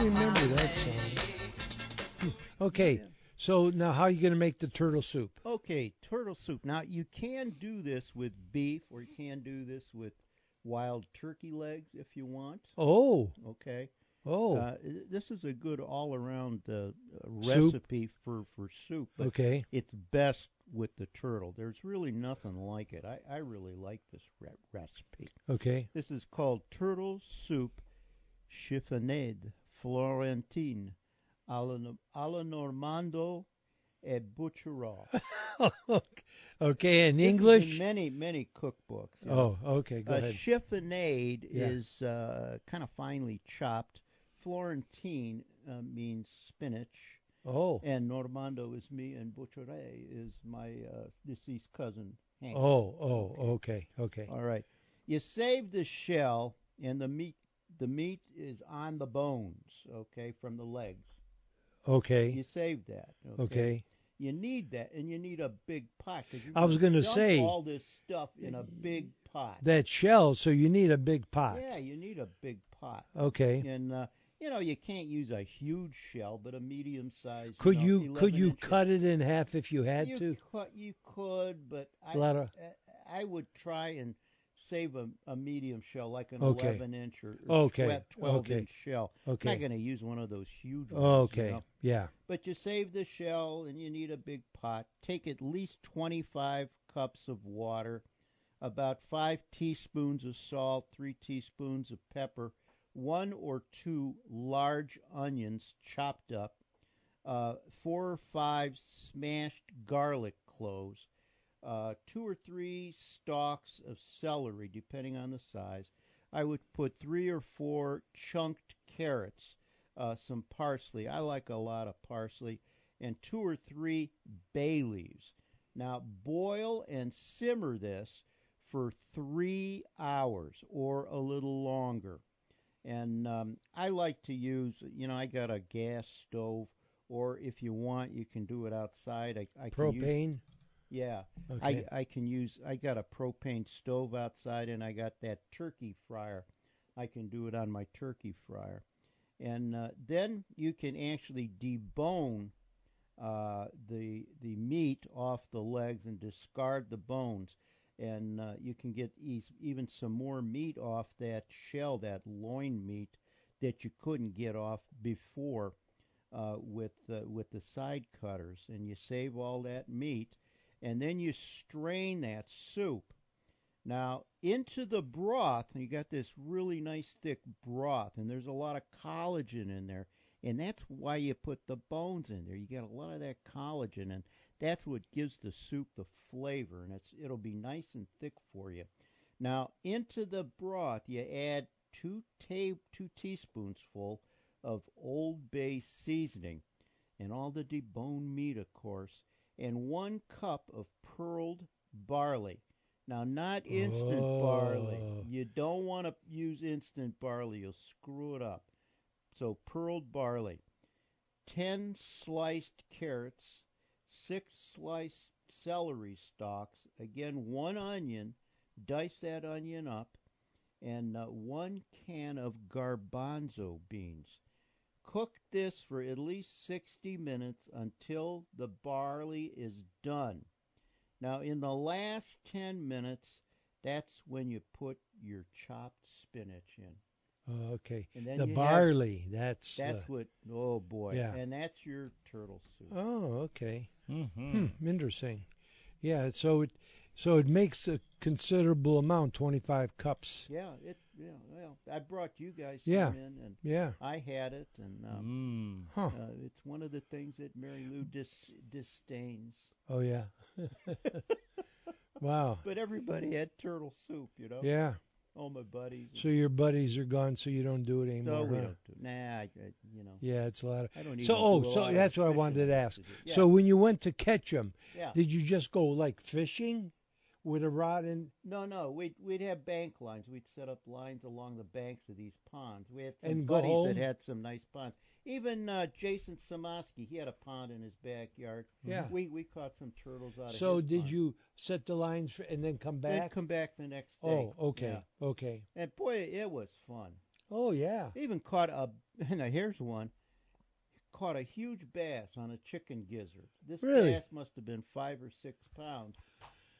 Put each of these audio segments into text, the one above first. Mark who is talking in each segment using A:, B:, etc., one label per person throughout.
A: remember that song. Okay,
B: Yeah.
A: so now how are you going to make the turtle soup?
B: Okay, turtle soup. Now, you can do this with beef, or you can do this with wild turkey legs if you want.
A: Oh,
B: Okay.
A: oh,
B: This is a good all-around
A: Soup?
B: recipe for soup. But
A: okay.
B: it's best with the turtle. There's really nothing like it. I really like this recipe.
A: Okay.
B: This is called turtle soup chiffonade Florentine alla Normando e Butcherol.
A: Okay, in
B: This is
A: English?
B: in many cookbooks.
A: Oh, okay, go ahead.
B: Chiffonade
A: Yeah.
B: is kind of finely chopped. Florentine means spinach.
A: Oh,
B: And Normando is me, and Boucheray is my deceased cousin, Hank.
A: oh, okay, okay.
B: All right. You save the shell, and the meat. The meat is on the bones, okay, from the legs.
A: Okay,
B: You save that,
A: okay.
B: You need that, and you need a big pot. 'Cause you're
A: I was
B: gonna
A: gonna
B: dump
A: say-
B: all this stuff in a big pot.
A: That shell, so you need a big pot.
B: Yeah, you need a big pot.
A: Okay.
B: And you can't use a huge shell, but a medium size.
A: Could you
B: 11 inches.
A: cut it in half if you had to?
B: You could, but I would try and save a medium shell, like an
A: Okay.
B: 11-inch or
A: Okay.
B: 12-inch shell.
A: Okay.
B: I'm not going to use one of those huge ones.
A: Okay. Yeah.
B: But you save the shell, and you need a big pot. Take at least 25 cups of water, about 5 teaspoons of salt, 3 teaspoons of pepper, 1 or 2 large onions chopped up, 4 or 5 smashed garlic cloves, 2 or 3 stalks of celery, depending on the size. I would put 3 or 4 chunked carrots, some parsley. I like a lot of parsley, and 2 or 3 bay leaves. Now, boil and simmer this for 3 hours or a little longer. And I like to use, I got a gas stove, or if you want, you can do it outside. I can use,
A: Propane?
B: yeah,
A: Okay.
B: I got a propane stove outside, and I got that turkey fryer. I can do it on my turkey fryer. And then you can actually debone the meat off the legs and discard the bones. And you can get even some more meat off that shell, that loin meat, that you couldn't get off before with the side cutters. And you save all that meat, and then you strain that soup. Now, into the broth, you got this really nice thick broth, and there's a lot of collagen in there, and that's why you put the bones in there. You get a lot of that collagen, and that's what gives the soup the flavor, and it'll be nice and thick for you. Now, into the broth, you add 2 teaspoons full of Old Bay seasoning, and all the deboned meat, of course, and 1 cup of pearled barley. Now, not instant barley. You don't want to use instant barley. You'll screw it up. So pearled barley, 10 sliced carrots, 6 sliced celery stalks, again 1 onion, dice that onion up, and 1 can of garbanzo beans. Cook this for at least 60 minutes until the barley is done. Now, in the last 10 minutes, that's when you put your chopped spinach in.
A: Okay.
B: And then
A: The
B: you
A: barley,
B: That's what, oh boy.
A: Yeah.
B: And that's your turtle soup.
A: Oh, okay.
C: Mm-hmm.
A: Interesting. Yeah, so it makes a considerable amount, 25 cups.
B: Yeah, well, I brought you guys
A: Yeah.
B: some in, and
A: Yeah.
B: I had it, and
A: Huh.
B: it's one of the things that Mary Lou disdains.
A: Oh, yeah. Wow.
B: But everybody had turtle soup,
A: Yeah.
B: All my buddies.
A: So your buddies are gone, so you don't do it anymore.
B: So we
A: huh?
B: don't do. Nah,
A: Yeah, it's a lot of.
B: I don't even
A: So,
B: do a lot
A: so
B: of
A: that's what I
B: fishing
A: wanted to ask.
B: to do. Yeah.
A: So when you went to catch them,
B: Yeah.
A: did you just go like fishing with a rod and?
B: No. We'd have bank lines. We'd set up lines along the banks of these ponds. We had some
A: And go
B: buddies
A: home?
B: that had some nice ponds. Even Jason Samoski, he had a pond in his backyard.
A: Yeah.
B: We caught some turtles out of
A: So
B: his
A: did
B: pond.
A: you set the lines and then come
B: Then
A: back?
B: come back the next day.
A: Oh, okay,
B: Yeah.
A: okay.
B: And boy, it was fun.
A: Oh, yeah.
B: Even caught a. Now here's one. Caught a huge bass on a chicken gizzard. This
A: Really?
B: bass must have been 5 or 6 pounds.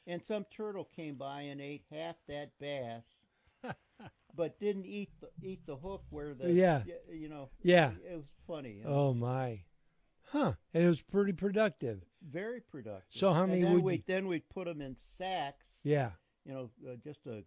B: And some turtle came by and ate half that bass, but didn't eat the hook where the
A: Yeah.
B: you know.
A: Yeah.
B: It was funny. You know?
A: Oh, my. Huh. And it was pretty productive.
B: Very productive.
A: So how many
B: and then
A: would you...
B: then we'd put them in sacks.
A: Yeah.
B: You know, just a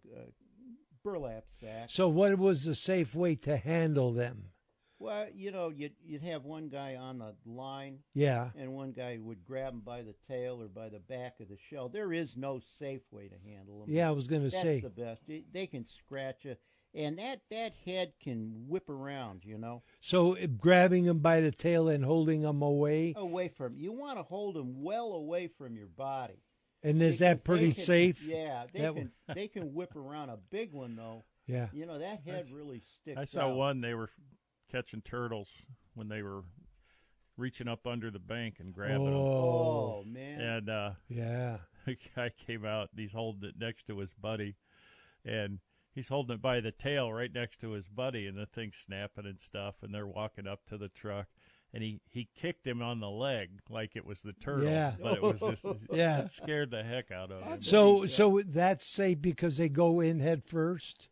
B: burlap sack.
A: So what was the safe way to handle them?
B: Well, you know, you'd have one guy on the line,
A: Yeah.
B: and one guy would grab him by the tail or by the back of the shell. There is no safe way to handle them.
A: Yeah, I was going to
B: That's
A: say.
B: the best. They can scratch you, and that head can whip around. You know,
A: So grabbing them by the tail and holding them away,
B: away from you want to hold them well away from your body.
A: and is that
B: Because
A: pretty
B: they can-
A: safe?
B: Yeah,
A: That
B: they can whip around. A big one though.
A: Yeah.
B: You know that head really sticks.
C: I saw
B: out.
C: one. They were catching turtles when they were reaching up under the bank and grabbing them.
B: Oh man.
C: And
A: Yeah.
C: the guy came out. He's holding it next to his buddy, and he's holding it by the tail right next to his buddy, and the thing's snapping and stuff. And they're walking up to the truck, and he kicked him on the leg like it was the turtle.
A: Yeah.
C: But it was just
A: Yeah.
C: it scared the heck out of him.
A: So that's safe because they go in head first?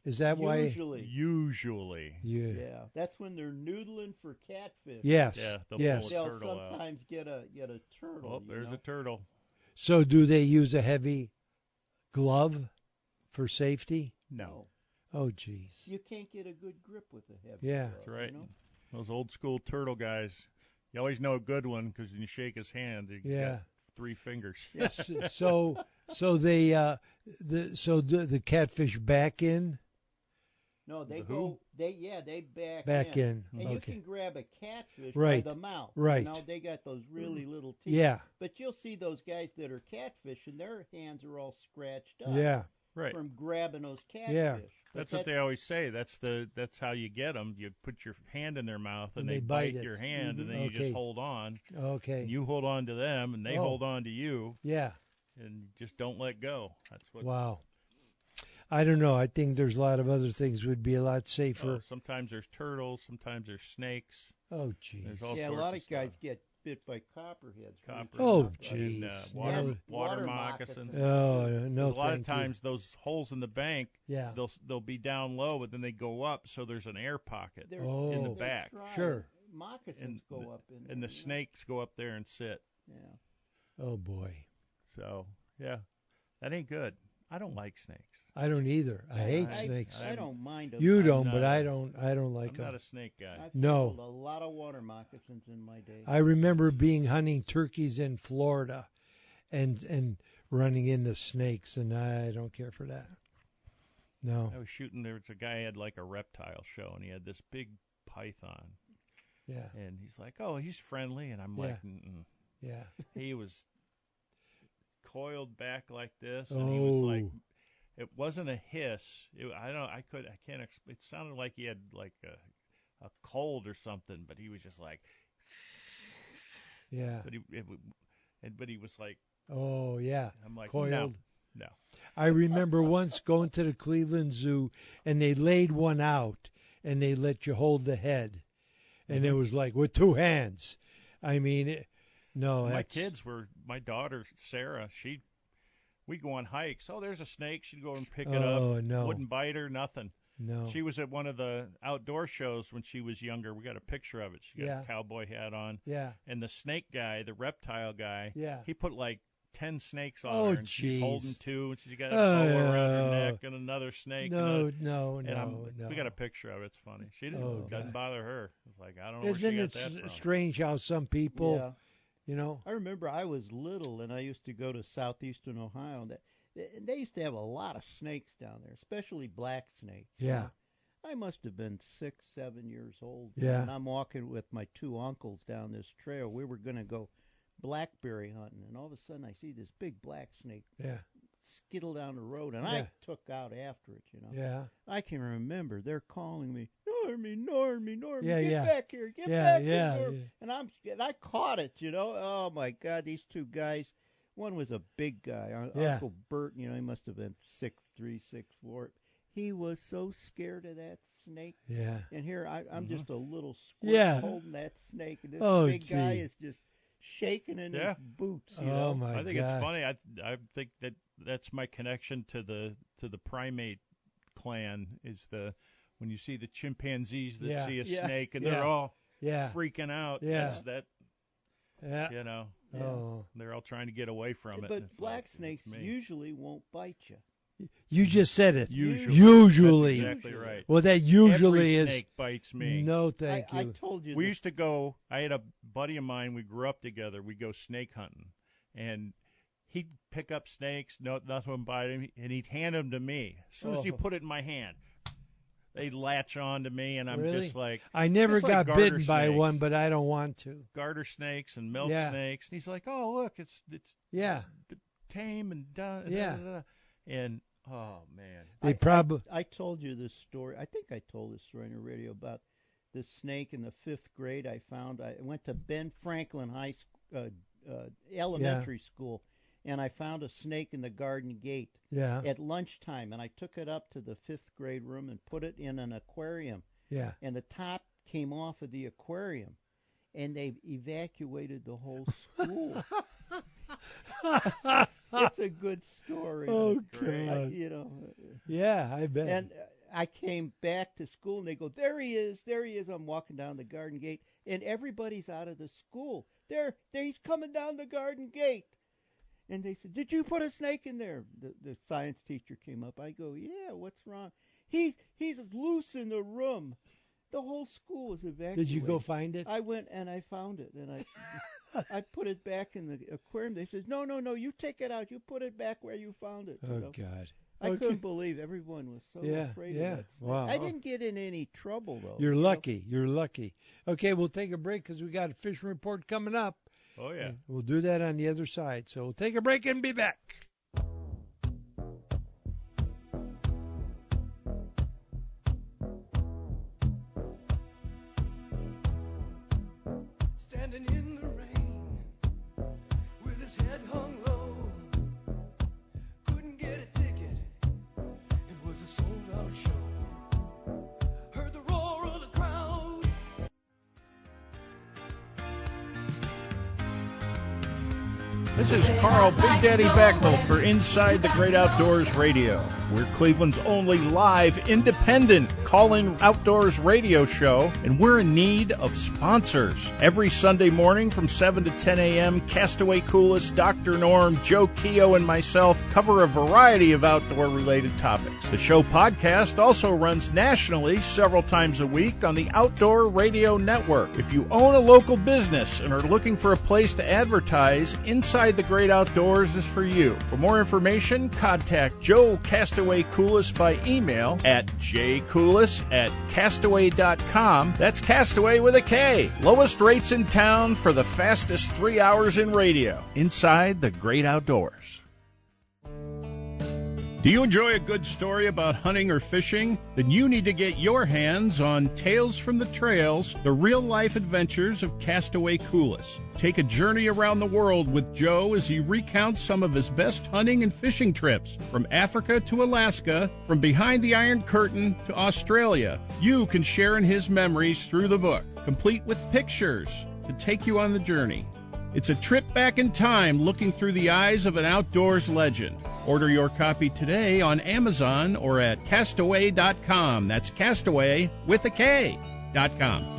A: Is that why?
C: Usually.
B: Yeah, that's when they're noodling for catfish.
A: Yes.
C: Yeah, they'll
A: Yes.
C: pull
B: They'll
C: turtle out.
B: sometimes get a turtle.
C: Oh, there's
B: you know?
C: a turtle.
A: So do they use a heavy glove for safety?
C: No.
A: Oh, geez.
B: You can't get a good grip with a heavy.
A: Yeah.
B: glove,
C: That's right.
B: You know?
C: Those old school turtle guys, you always know a good one because when you shake his hand, he's
A: Yeah.
C: got 3 fingers.
A: So the catfish back in?
B: No, they
C: The
B: go.
C: who?
B: They
A: Back in.
B: And you
A: Okay.
B: can grab a catfish
A: Right.
B: by the mouth.
A: Right.
B: You know, they got those really little teeth.
A: Yeah.
B: But you'll see those guys that are catfishing, their hands are all scratched up.
A: Yeah.
C: Right.
B: From grabbing those catfish.
A: Yeah.
B: But
C: That's what they always say. That's how you get them. You put your hand in their mouth and
A: And
C: they
A: they bite it.
C: your hand, and then you
A: Okay.
C: just hold on.
A: Okay.
C: And you hold on to them, and they
A: Oh.
C: hold on to you,
A: Yeah.
C: and just don't let go. That's what.
A: Wow. I don't know. I think there's a lot of other things would be a lot
C: Oh,
A: safer.
C: sometimes there's turtles. Sometimes there's snakes.
A: Oh, geez.
C: There's all
B: Yeah, a
C: sorts
B: lot
C: of
B: of guys
C: stuff.
B: get bit by copperheads.
C: Copper.
A: Oh,
C: and,
A: jeez.
C: water,
A: No.
C: water
B: Water
C: moccasins.
B: moccasins.
A: Oh, no.
C: a lot of
A: thank you.
C: times those holes in the bank,
A: Yeah.
C: they'll be down low, but then they go up, so there's an air pocket,
B: There's,
A: Oh.
C: in the
B: there's
C: back.
B: dry
A: Sure.
B: Moccasins
C: and
B: go up in
C: and
B: there,
C: the
B: you know?
C: snakes go up there and sit.
B: Yeah.
A: Oh, boy.
C: So yeah, that ain't good. I don't like snakes.
A: I don't either. I hate
B: I-
A: snakes.
B: I don't mind them.
A: You
C: I'm
A: don't,
C: not
A: but
C: a-
A: I don't like
C: I'm
A: them.
C: not a snake guy.
B: I've
A: No.
B: killed a lot of water moccasins in my day.
A: I remember being hunting turkeys in Florida and running into snakes, and I don't care for that. No.
C: I was shooting. There was a guy who had like a reptile show, and he had this big python,
A: Yeah.
C: and he's like, "Oh, he's friendly," and I'm
A: Yeah.
C: like, Mm-mm.
A: Yeah.
C: He was coiled back like this, and he was like,
A: Oh.
C: it wasn't a hiss. I can't. It sounded like he had like a cold or something, but he was just like,
A: Yeah.
C: but he was like,
A: Oh, yeah.
C: I'm like,
A: Coiled.
C: no.
A: I remember once going to the Cleveland Zoo, and they laid one out, and they let you hold the head, and it was like with 2 hands. I mean, no.
C: My
A: that's-
C: kids were, my daughter Sarah, we'd go on hikes. Oh, there's a snake. She'd go and pick it up.
A: Oh, no.
C: Wouldn't bite her, nothing.
A: No.
C: She was at one of the outdoor shows when she was younger. We got a picture of it. She got
A: Yeah.
C: a cowboy hat on.
A: Yeah.
C: And the snake guy, the reptile guy,
A: Yeah.
C: he put like 10 snakes on
A: Oh,
C: her. And she's holding
A: jeez.
C: 2, and she's got a boa around her
A: Oh.
C: neck and another snake.
A: No,
C: and
A: no,
C: and
A: no.
C: we got a picture of it. It's funny. She didn't,
A: Oh,
C: doesn't
A: God.
C: bother her. It's like, I don't know
A: Isn't
C: where
A: it
C: she got that from.
A: strange how some people,
B: Yeah.
A: you know?
B: I remember I was little and I used to go to southeastern Ohio. They used to have a lot of snakes down there, especially black snakes.
A: Yeah.
B: I must have been 6, 7 years old.
A: Yeah.
B: And I'm walking with my 2 uncles down this trail. We were going to go blackberry hunting, and all of a sudden I see this big black snake
A: Yeah.
B: skittle down the road, and
A: Yeah.
B: I took out after it, you know.
A: Yeah.
B: I can remember they're calling me, Normie,
A: Yeah,
B: get
A: yeah.
B: back here, get
A: Yeah,
B: back
A: yeah,
B: here.
A: yeah.
B: And I caught it, you know. Oh my God, these 2 guys. One was a big guy,
A: Yeah.
B: Uncle Bert. You know, he must have been 6'3", 6'4". He was so scared of that snake.
A: Yeah.
B: And here I'm just a little squirt
A: Yeah.
B: holding that snake, and this
A: Oh,
B: big guy
A: gee.
B: is just shaking in
C: Yeah.
B: his boots. You
A: Oh
B: know?
A: my
C: I think
A: God.
C: it's funny. I think that's my connection to the primate clan is when you see the chimpanzees that
A: Yeah.
C: see a
B: Yeah.
C: snake and
A: Yeah.
C: they're all
A: Yeah.
C: freaking out.
A: Yeah.
C: That's that.
A: Yeah.
C: You know,
B: Yeah.
A: Oh.
C: they're all trying to get away from it.
B: But
C: It's
B: black
C: like, it's
B: snakes
C: me.
B: usually won't bite you.
A: You just said it.
C: Usually.
A: Usually.
C: That's exactly right.
A: Well, that usually
C: Every
A: is.
C: snake bites me.
A: No, thank
B: I
A: you.
B: told you.
C: We
B: this.
C: used to go. I had a buddy of mine. We grew up together. We'd go snake hunting, and he'd pick up snakes. No, nothing would bite him, and he'd hand them to me. As soon as you
B: Oh.
C: put it in my hand, they'd latch on to me, and I'm
A: Really?
C: just like
A: I never
C: just like
A: got
C: garter
A: bitten by
C: snakes.
A: one, but I don't want to.
C: garter snakes and milk
A: Yeah.
C: snakes. And he's like, "Oh, look, it's
A: Yeah.
C: tame and
A: Yeah.
C: and oh man,
A: They probably.
B: I told you this story. I think I told this story on the radio about the snake in the 5th grade. I went to Ben Franklin High School, elementary school, and I found a snake in the garden gate
A: Yeah.
B: at lunchtime. And I took it up to the 5th grade room and put it in an aquarium.
A: Yeah.
B: And the top came off of the aquarium, and they evacuated the whole school. It's a good story.
A: Oh,
C: great.
A: God.
B: You know.
A: Yeah, I bet.
B: And I came back to school, and they go, there he is. I'm walking down the garden gate, and everybody's out of the school. There, he's coming down the garden gate. And they said, did you put a snake in there? The science teacher came up. I go, yeah, what's wrong? He's loose in the room. The whole school was evacuated.
A: Did you go find it?
B: I went and I found it, and I put it back in the aquarium. They said, no, you take it out. You put it back where you found it. you
A: Oh,
B: know?
A: God.
B: I
A: Okay.
B: couldn't believe everyone was so
A: Yeah,
B: afraid
A: yeah.
B: of that snake.
A: Wow.
B: I didn't get in any trouble, though.
A: You're
B: you know?
A: lucky. You're lucky. Okay, we'll take a break because we got a fishing report coming up.
C: oh yeah.
A: And we'll do that on the other side. So we'll take a break and be back.
D: Standing in the rain with his head hung low, couldn't get a ticket, it was a sold-out show. Heard the roar of the crowd.
C: This is Carl Big Daddy Backnell for Inside the Great Outdoors Radio. We're Cleveland's only live, independent call-in outdoors radio show, and we're in need of sponsors. Every Sunday morning from 7 to 10 a.m., Castaway Coolest, Dr. Norm, Joe Keogh, and myself cover a variety of outdoor-related topics. The show podcast also runs nationally several times a week on the Outdoor Radio Network. If you own a local business and are looking for a place to advertise, Inside the Great Outdoors is for you. For more information, contact Joe Castaway Coolest by email at jcoolis@castaway.com. That's Castaway with a K. Lowest rates in town for the fastest 3 hours in radio. Inside the Great Outdoors. Do you enjoy a good story about hunting or fishing? Then you need to get your hands on Tales from the Trails, the real-life adventures of Castaway Coolest. Take a journey around the world with Joe as he recounts some of his best hunting and fishing trips, from Africa to Alaska, from behind the Iron Curtain to Australia. You can share in his memories through the book, complete with pictures to take you on the journey. It's a trip back in time looking through the eyes of an outdoors legend. Order your copy today on Amazon or at castaway.com. That's Castaway with a K.com.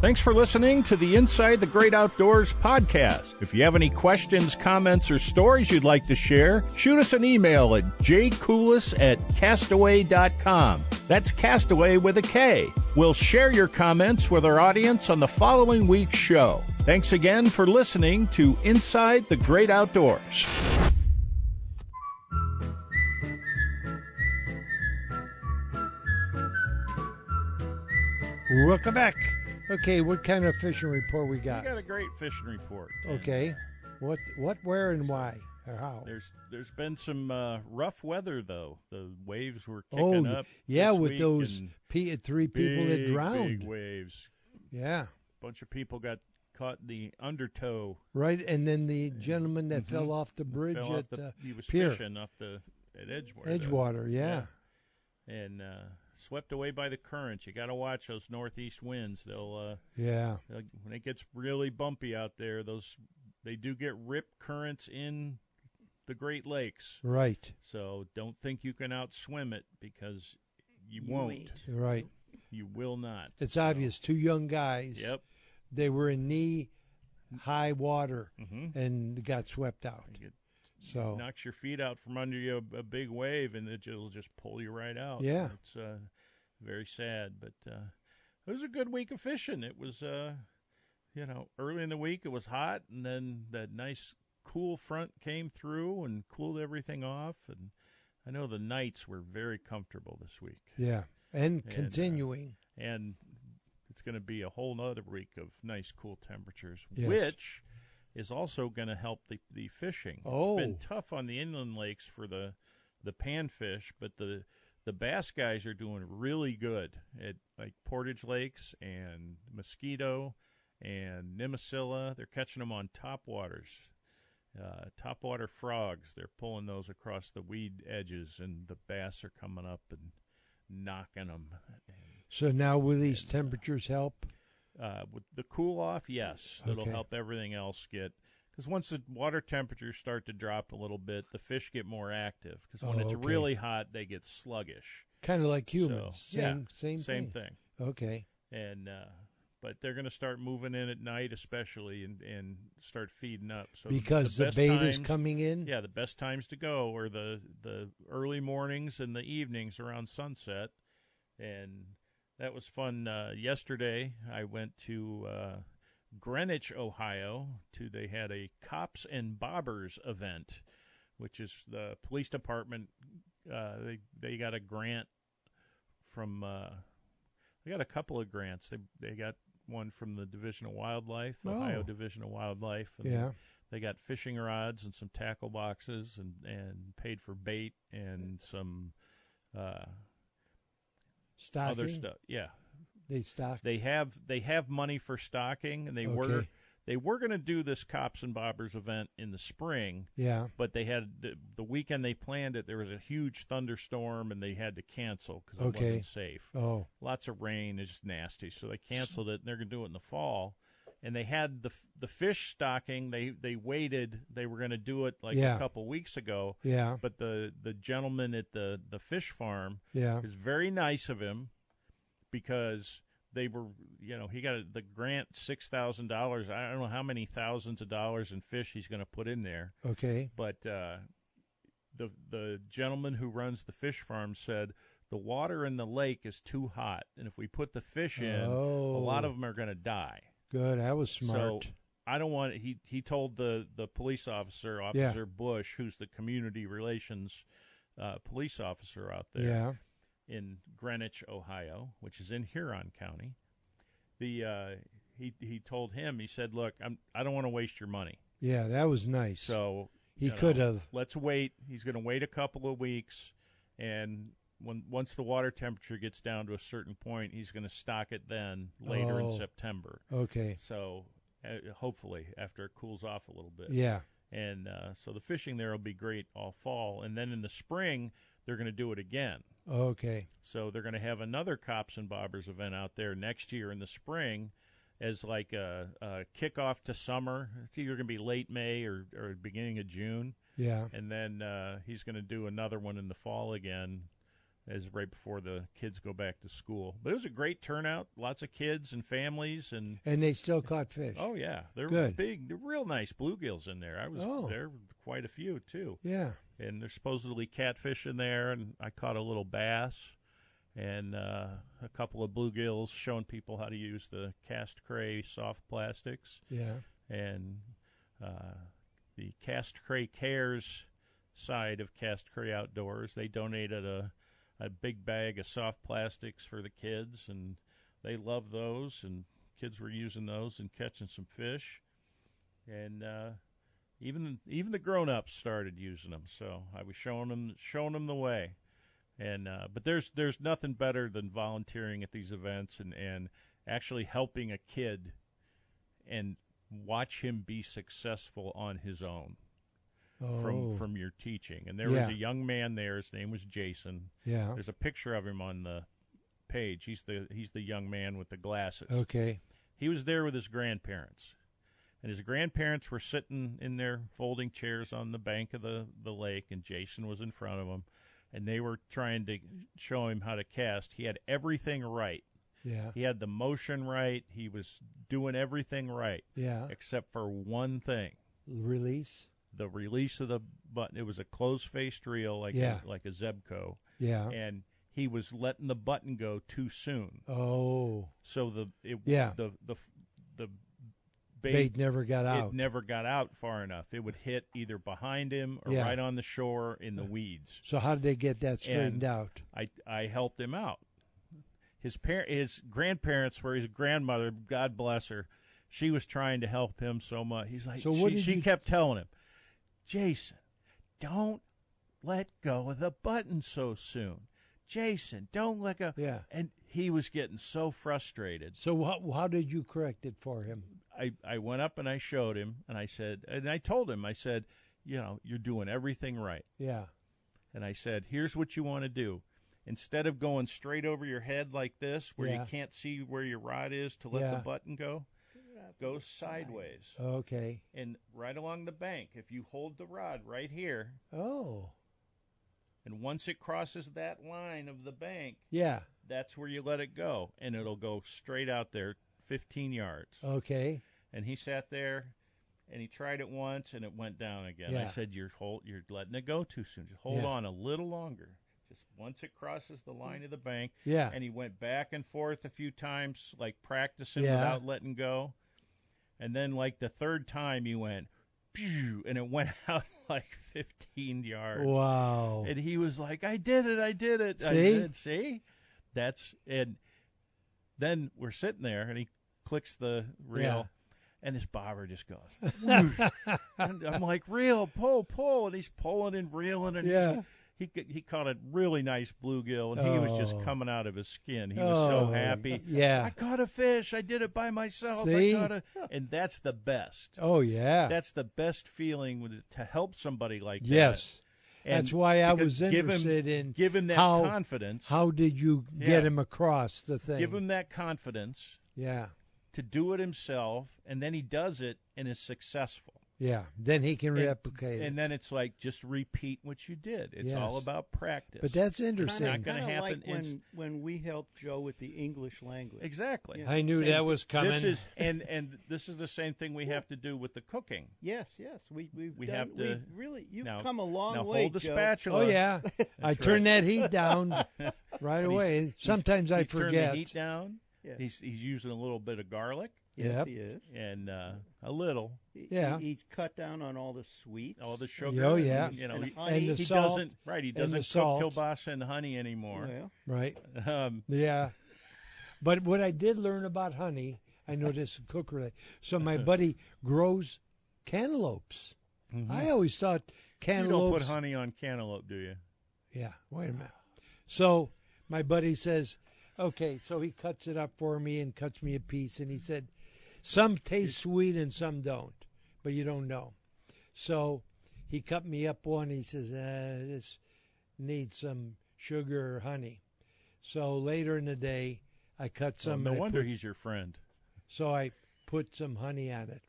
C: Thanks for listening to the Inside the Great Outdoors podcast. If you have any questions, comments, or stories you'd like to share, shoot us an email at jcoolis@castaway.com. That's Castaway with a K. We'll share your comments with our audience on the following week's show. Thanks again for listening to Inside the Great Outdoors.
A: Welcome back. Okay, what kind of fishing report we
C: We
A: got?
C: got a great fishing report.
A: Okay. What, where, and why? Or how?
C: There's been some rough weather though. The waves were kicking up.
A: yeah,
C: this
A: with
C: week,
A: those
C: and
A: 3 people that
C: big,
A: drowned.
C: Big waves.
A: Yeah,
C: A bunch of people got caught in the undertow.
A: right. And then the gentleman that fell off the bridge
C: Fell off
A: at
C: he was
A: pier.
C: fishing off the at Edgewater.
A: Edgewater, yeah.
C: And swept away by the currents. You got to watch those northeast winds. They'll when it gets really bumpy out there, they do get rip currents in the Great Lakes.
A: Right.
C: So don't think you can outswim it, because you won't.
A: Right.
C: You will not.
A: It's obvious. Two young guys.
C: Yep.
A: They were in knee-high water and got swept out. So
C: knocks your feet out from under you, a big wave, and it'll just pull you right out.
A: Yeah.
C: It's very sad, but it was a good week of fishing. It was, early in the week it was hot, and then that nice cool front came through and cooled everything off, and I know the nights were very comfortable this week.
A: Yeah, and continuing.
C: And it's going to be a whole nother week of nice cool temperatures,
A: yes.
C: which is also going to help the fishing.
A: Oh.
C: It's been tough on the inland lakes for the panfish, but the bass guys are doing really good at like Portage Lakes and Mosquito and Nimisila. They're catching them on topwaters. Topwater frogs, they're pulling those across the weed edges, and the bass are coming up and knocking them.
A: So now will these temperatures help?
C: With the cool off, yes. That'll
A: Okay.
C: help everything else get, because once the water temperatures start to drop a little bit, the fish get more active, because when it's
A: okay.
C: really hot, they get sluggish.
A: Kind of like humans.
C: So,
A: Same
C: thing.
A: Okay.
C: And but they're going to start moving in at night, especially, and start feeding up. So
A: Because the
C: best
A: bait is
C: times-
A: coming in?
C: Yeah, the best times to go are the early mornings and the evenings around sunset. And that was fun. Yesterday, I went to Greenwich, Ohio. They had a Cops and Bobbers event, which is the police department. They got a grant from. They got a couple of grants. They got one from the Division of Wildlife, Ohio Division of Wildlife. And
A: Yeah.
C: They got fishing rods and some tackle boxes, and paid for bait and some
A: Stocking?
C: other stuff. Yeah,
A: They stock?
C: they have money for stocking, and they
A: Okay.
C: were going to do this Cops and Bobbers event in the spring,
A: Yeah.
C: but they had the weekend they planned it. There was a huge thunderstorm, and they had to cancel because it
A: Okay.
C: wasn't safe.
A: Oh.
C: Lots of rain, it's just nasty. So they canceled it, and they're going to do it in the fall. And they had the fish stocking. They waited. They were going to do it like
A: Yeah.
C: a couple weeks ago.
A: Yeah.
C: But the gentleman at the fish farm,
A: Yeah.
C: it was very nice of him, because they were, he got the grant, $6,000. I don't know how many thousands of dollars in fish he's going to put in there.
A: Okay.
C: But the gentleman who runs the fish farm said the water in the lake is too hot, and if we put the fish in, a lot of them are going to die.
A: Good. That was smart.
C: So I don't want. He told the police officer, Bush, who's the community relations police officer out there.
A: Yeah.
C: In Greenwich, Ohio, which is in Huron County. He told him, he said, "Look, I don't want to waste your money."
A: Yeah, that was nice.
C: So
A: he could have.
C: Let's wait. He's going to wait a couple of weeks, and once the water temperature gets down to a certain point, he's going to stock it then later in September.
A: Okay.
C: So hopefully after it cools off a little bit.
A: Yeah.
C: And so the fishing there will be great all fall, and then in the spring they're going to do it again.
A: Okay.
C: So they're going to have another Cops and Bobbers event out there next year in the spring as like a kickoff to summer. It's either going to be late May or beginning of June.
A: Yeah.
C: And then he's going to do another one in the fall again, as right before the kids go back to school. But it was a great turnout, lots of kids and families. And
A: they still caught fish.
C: Oh, yeah. They're
A: good.
C: Big, they're real nice bluegills in there. I was there quite a few, too.
A: Yeah.
C: And there's supposedly catfish in there, and I caught a little bass and a couple of bluegills, showing people how to use the Cast Cray soft plastics.
A: Yeah.
C: And the Cast Cray Cares side of Cast Cray Outdoors, they donated a big bag of soft plastics for the kids, and they love those, and kids were using those and catching some fish. And even the grown-ups started using them, so I was showing them the way. And but there's nothing better than volunteering at these events and actually helping a kid and watch him be successful on his own. from your teaching. And there was a young man there. His name was Jason.
A: Yeah.
C: There's a picture of him on the page. He's the young man with the glasses.
A: Okay.
C: He was there with his grandparents. And his grandparents were sitting in their folding chairs on the bank of the lake, and Jason was in front of them. And they were trying to show him how to cast. He had everything right.
A: Yeah.
C: He had the motion right. He was doing everything right.
A: Yeah.
C: Except for one thing.
A: Release.
C: The release of the button. It was a closed-faced reel like a Zebco.
A: Yeah.
C: And he was letting the button go too soon.
A: Oh.
C: So the
A: bait never got out.
C: It never got out far enough. It would hit either behind him or right on the shore in the weeds.
A: So how did they get that straightened out?
C: I helped him out. His grandparents were his grandmother, God bless her. She was trying to help him so much. He's like, she kept telling him, Jason, don't let go of the button so soon. Jason, don't let go.
A: Yeah.
C: And he was getting so frustrated.
A: So how did you correct it for him?
C: I went up and I showed him, and I told him, you're doing everything right.
A: Yeah.
C: And I said, here's what you want to do. Instead of going straight over your head like this, where you can't see where your rod is to let the button go sideways.
A: Okay.
C: And right along the bank, if you hold the rod right here.
A: Oh.
C: And once it crosses that line of the bank, that's where you let it go. And it'll go straight out there 15 yards.
A: Okay.
C: And he sat there, and he tried it once, and it went down again.
A: Yeah.
C: I said, you're letting it go too soon. Just hold on a little longer. Just once it crosses the line of the bank.
A: Yeah.
C: And he went back and forth a few times, like practicing without letting go. And then, like the third time, he went, pew, and it went out like 15 yards.
A: Wow.
C: And he was like, I did it. See? And then we're sitting there, and he clicks the reel, and his bobber just goes, whoosh. And I'm like, reel, pull. And he's pulling and reeling, and he caught a really nice bluegill, and he was just coming out of his skin. He was so happy.
A: Yeah.
C: I caught a fish. I did it by myself.
A: See?
C: And that's the best.
A: Oh, yeah.
C: That's the best feeling to help somebody like that.
A: Yes.
C: And
A: that's why I was interested in
C: give him that confidence.
A: How did you get him across the thing?
C: Give him that confidence.
A: Yeah.
C: To do it himself, and then he does it and is successful.
A: Yeah. Then he can replicate it.
C: And then it's like, just repeat what you did. It's all about practice.
A: But that's interesting.
C: Not going to happen.
B: Like when we helped Joe with the English language.
C: Exactly.
A: I knew that was coming.
C: This is and this is the same thing we have to do with the cooking.
B: Yes. We've you've
C: now,
B: come a long
C: now
B: way.
C: Hold the
B: Joe.
C: spatula.
A: Oh yeah, I turn that heat down right away. Sometimes I forget.
C: Turn the heat down. He's using a little bit of garlic.
B: Yes, he is.
C: And a little.
B: He's cut down on all the sweets.
C: All the sugar.
A: Oh, yeah.
C: And
A: the
C: he
A: salt.
C: He doesn't cook kielbasa and honey anymore.
B: Well.
A: Right. Yeah. But what I did learn about honey, I know this is cook related. So my buddy grows cantaloupes. Mm-hmm. I always thought cantaloupes.
C: You don't put honey on cantaloupe, do you?
A: Yeah. Wait a minute. So my buddy says, okay, so he cuts it up for me and cuts me a piece, and he said, some taste sweet and some don't, but you don't know. So he cut me up one. He says, this needs some sugar or honey. So later in the day, I cut some.
C: No wonder he's your friend.
A: So I put some honey on it.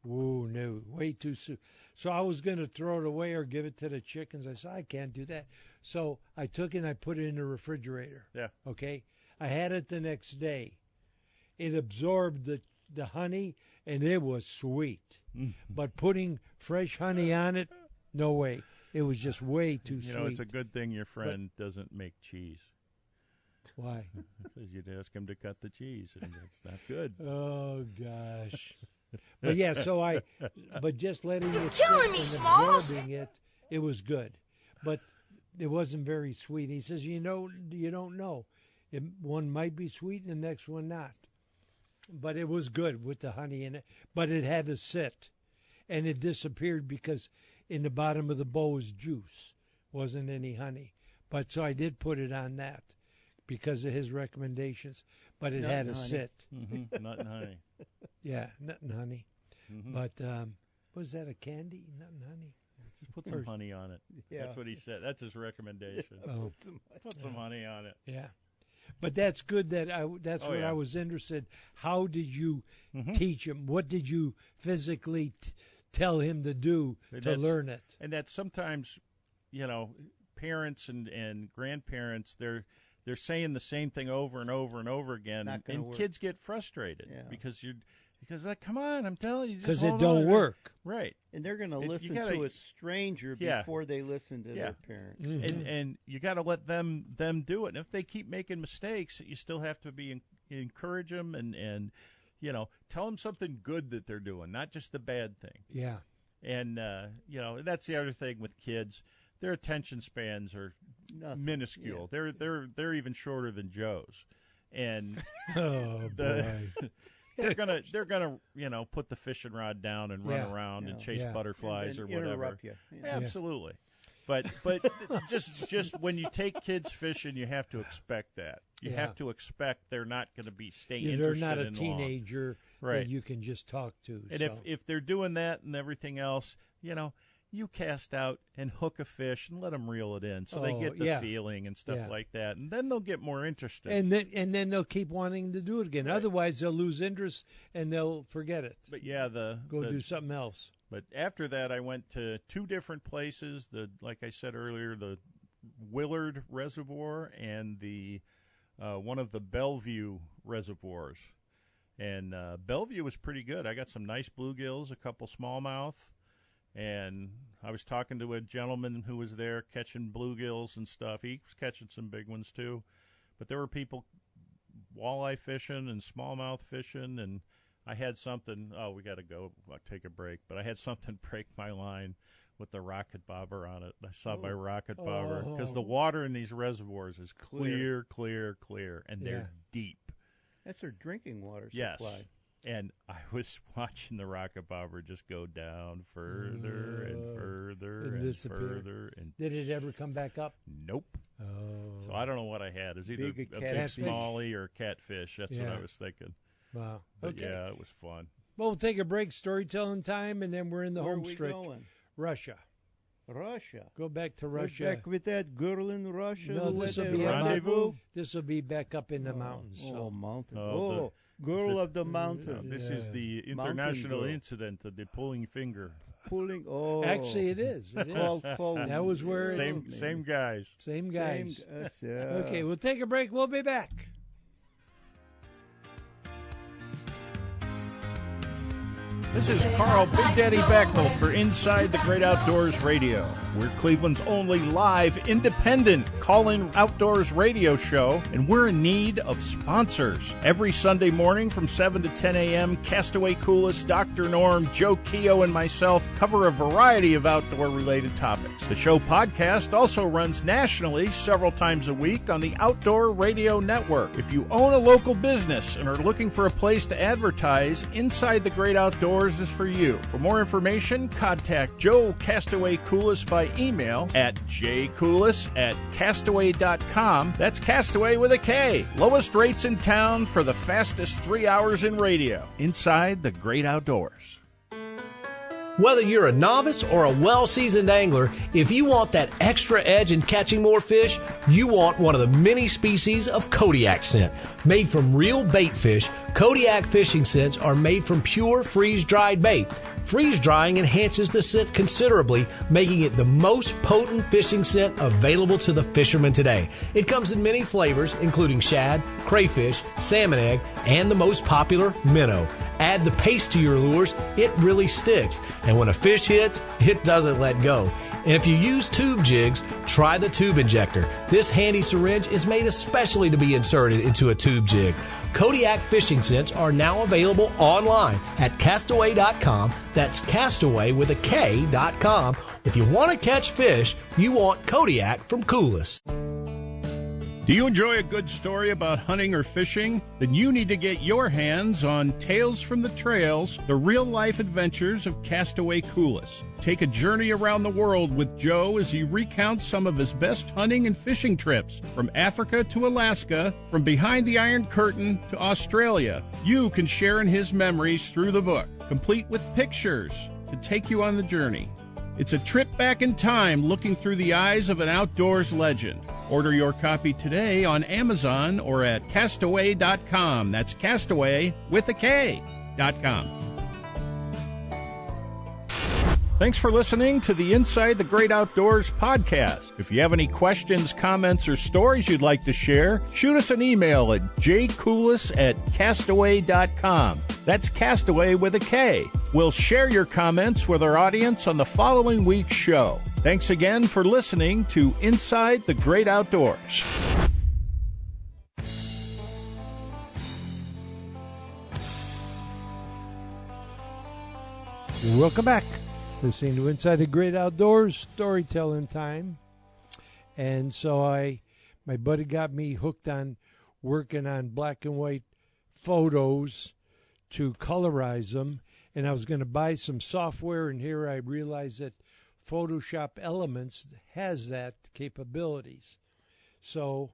A: Ooh, no, way too soon. So I was going to throw it away or give it to the chickens. I said, I can't do that. So I took it and I put it in the refrigerator.
C: Yeah.
A: Okay. I had it the next day. It absorbed the honey, and it was sweet. But putting fresh honey on it, no way. It was just way too sweet.
C: You know, it's a good thing your friend doesn't make cheese.
A: Why?
C: Because you'd ask him to cut the cheese, and it's not good.
A: Oh, gosh. But yeah, but just letting it
E: killing me,
A: sit and
E: Smalls.
A: absorbing it was good. But it wasn't very sweet. He says, you don't know. One might be sweet and the next one not. But it was good with the honey in it. But it had to sit. And it disappeared because in the bottom of the bowl was juice. Wasn't any honey. But so I did put it on that because of his recommendations. But it had to sit.
C: Mm-hmm. Nut and honey.
A: Yeah, nut and honey.
C: Mm-hmm.
A: But was that a candy? Nut and honey?
C: Just put some honey on it.
B: Yeah.
C: That's what he said. That's his recommendation.
A: Oh.
C: Put some honey on it.
A: Yeah. But that's good that that's what
C: yeah.
A: I was interested. How did you teach him? What did you physically tell him to do to learn it?
C: And that sometimes, parents and grandparents, they're saying the same thing over and over and over again, and
B: work.
C: Kids get frustrated because like, come on, I'm telling you,
A: because it don't work.
C: Right.
B: And they're going to listen to a stranger before they listen to their parents.
A: Mm-hmm.
C: And you got to let them do it. And if they keep making mistakes, you still have to encourage them and tell them something good that they're doing, not just the bad thing.
A: Yeah.
C: And that's the other thing with kids. Their attention spans are minuscule.
B: Yeah.
C: They're even shorter than Joe's. And
A: boy.
C: They're gonna put the fishing rod down and run around and chase butterflies
B: and
C: or whatever.
B: Interrupt you. Yeah.
C: Absolutely. But just when you take kids fishing, you have to expect that. You have to expect they're not going to be interested.
A: They're not a
C: in
A: teenager that you can just talk to.
C: And if they're doing that and everything else, you cast out and hook a fish and let them reel it in, so they get the feeling and stuff like that, and then they'll get more interested.
A: And then they'll keep wanting to do it again. Right. Otherwise, they'll lose interest and they'll forget it.
C: But go
A: do something else.
C: But after that, I went to 2 different places. Like I said earlier, the Willard Reservoir and the one of the Bellevue reservoirs. And Bellevue was pretty good. I got some nice bluegills, a couple smallmouth. And I was talking to a gentleman who was there catching bluegills and stuff. He was catching some big ones too. But there were people walleye fishing and smallmouth fishing. And I had something, we got to go take a break. But I had something break my line with the rocket bobber on it. I saw my rocket bobber because the water in these reservoirs is clear. And they're deep.
B: That's their drinking water
C: yes.
B: supply.
C: And I was watching the rocket bobber just go down further and further and further. And
A: did it ever come back up?
C: Nope.
A: Oh.
C: So I don't know what I had. It was either a big smallie or catfish. That's what I was thinking.
A: Wow.
C: But yeah, it was fun.
A: Well, we'll take a break, storytelling time, and then we're in the home stretch.
B: Going?
A: Russia. Go back to Russia.
B: Go back with that girl in Russia.
A: No, this will be
C: rendezvous.
A: This will be back up in the mountains.
B: So. Mountains. Girl of the mountain.
C: This is the international incident of the pulling finger.
A: Actually, it is. It is. That was where
C: same guys.
A: Same guys. Okay, we'll take a break. We'll be back.
C: This is Carl Big Daddy Bechtel for Inside the Great Outdoors Radio. We're Cleveland's only live, independent call-in outdoors radio show, and we're in need of sponsors. Every Sunday morning from 7 to 10 a.m., Castaway Coolest, Dr. Norm, Joe Keogh, and myself cover a variety of outdoor-related topics. The show podcast also runs nationally several times a week on the Outdoor Radio Network. If you own a local business and are looking for a place to advertise, Inside the Great Outdoors is for you. For more information, contact Joe Castaway Coolest by email at jcoolis@castaway.com. That's Castaway with a K. Lowest rates in town for the fastest 3 hours in radio. Inside the Great Outdoors.
E: Whether you're a novice or a well-seasoned angler, if you want that extra edge in catching more fish, you want one of the many species of Kodiak scent. Made from real bait fish, Kodiak fishing scents are made from pure freeze-dried bait. Freeze-drying enhances the scent considerably, making it the most potent fishing scent available to the fishermen today. It comes in many flavors, including shad, crayfish, salmon egg, and the most popular, minnow. Add the paste to your lures, it really sticks. And when a fish hits, it doesn't let go. And if you use tube jigs, try the tube injector. This handy syringe is made especially to be inserted into a tube jig. Kodiak fishing scents are now available online at castaway.com. That's castaway with a K.com. If you want to catch fish, you want Kodiak from Coolest.
C: Do you enjoy a good story about hunting or fishing? Then you need to get your hands on Tales from the Trails, the real-life adventures of Castaway Coolest. Take a journey around the world with Joe as he recounts some of his best hunting and fishing trips, from Africa to Alaska, from behind the Iron Curtain to Australia. You can share in his memories through the book, complete with pictures to take you on the journey.
F: It's a trip back in time looking through the eyes of an outdoors legend. Order your copy today on Amazon or at castaway.com. That's castaway with a K.com. Thanks for listening to the Inside the Great Outdoors podcast. If you have any questions, comments, or stories you'd like to share, shoot us an email at jcoulis@castaway.com. That's Castaway with a K. We'll share your comments with our audience on the following week's show. Thanks again for listening to Inside the Great Outdoors.
A: Welcome back. Listening to Inside the Great Outdoors, storytelling time. And so my buddy got me hooked on working on black and white photos to colorize them. And I was going to buy some software, and here I realized that Photoshop Elements has that capabilities. So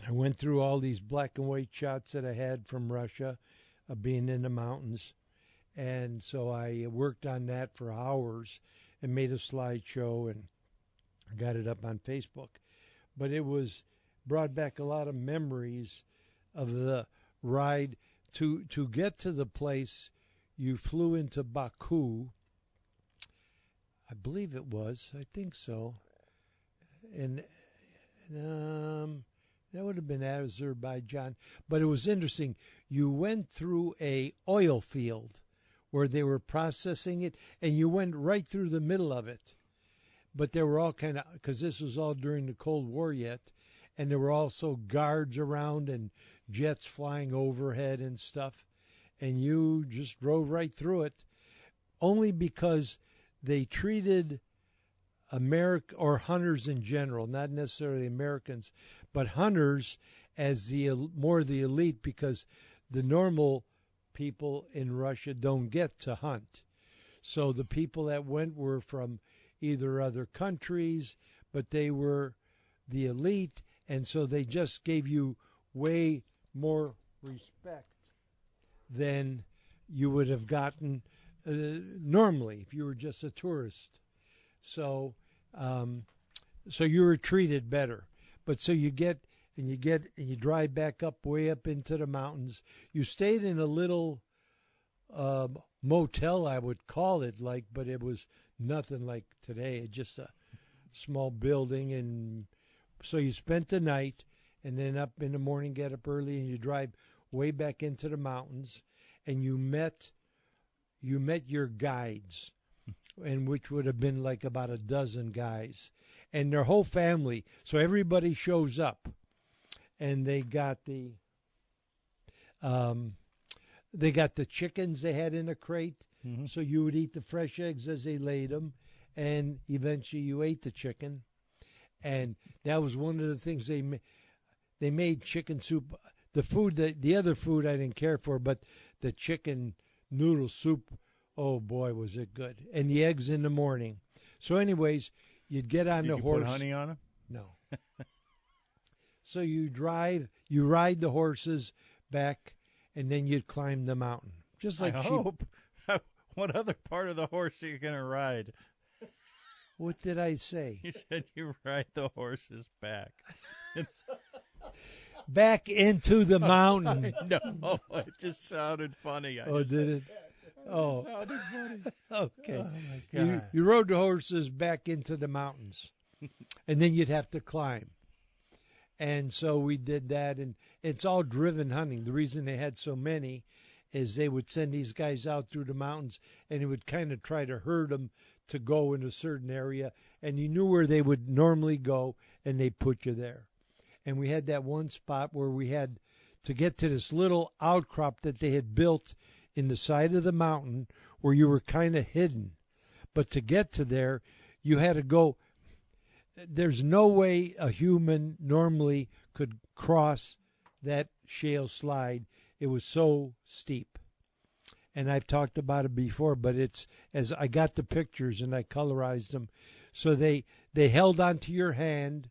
A: I went through all these black and white shots that I had from Russia of being in the mountains. And so I worked on that for hours and made a slideshow and got it up on Facebook. But it brought back a lot of memories of the ride to get to the place. You flew into Baku, I believe it was. I think so. And that would have been Azerbaijan. But it was interesting. You went through a oil field where they were processing it, and you went right through the middle of it. But there were all kind of, because this was all during the Cold War yet, and there were also guards around and jets flying overhead and stuff, and you just drove right through it, only because they treated America, or hunters in general, not necessarily Americans, but hunters as more the elite, because the normal people in Russia don't get to hunt. So the people that went were from either other countries, but they were the elite, and so they just gave you way more respect than you would have gotten normally if you were just a tourist. So you were treated better. But so you drive back way up into the mountains. You stayed in a little motel, I would call it, but it was nothing like today. It's just a small building, and so you spent the night, and then up in the morning, get up early, and you drive way back into the mountains, and you met your guides, and which would have been like about a dozen guys, and their whole family. So everybody shows up. And they got the chickens they had in a crate. Mm-hmm. So you would eat the fresh eggs as they laid them, and eventually you ate the chicken. And that was one of the things they made chicken soup. The other food I didn't care for, but the chicken noodle soup, oh boy, was it good! And the eggs in the morning. So, anyways, you'd get on the horse.
C: Did you put honey on them?
A: No. So you ride the horses back, and then you'd climb the mountain, just like sheep.
C: Hope. What other part of the horse are you going to ride?
A: What did I say?
C: You said you ride the horses back.
A: Back into the mountain.
C: No, it just sounded funny.
A: Did it? Oh,
C: it sounded funny.
A: Okay.
C: Oh my God.
A: You rode the horses back into the mountains, and then you'd have to climb. And so we did that, and it's all driven hunting. The reason they had so many is they would send these guys out through the mountains, and they would kind of try to herd them to go in a certain area, and you knew where they would normally go, and they put you there. And we had that one spot where we had to get to this little outcrop that they had built in the side of the mountain where you were kind of hidden. But to get to there, you had to go. There's no way a human normally could cross that shale slide. It was so steep. And I've talked about it before, but it's, as I got the pictures and I colorized them, so they held onto your hand,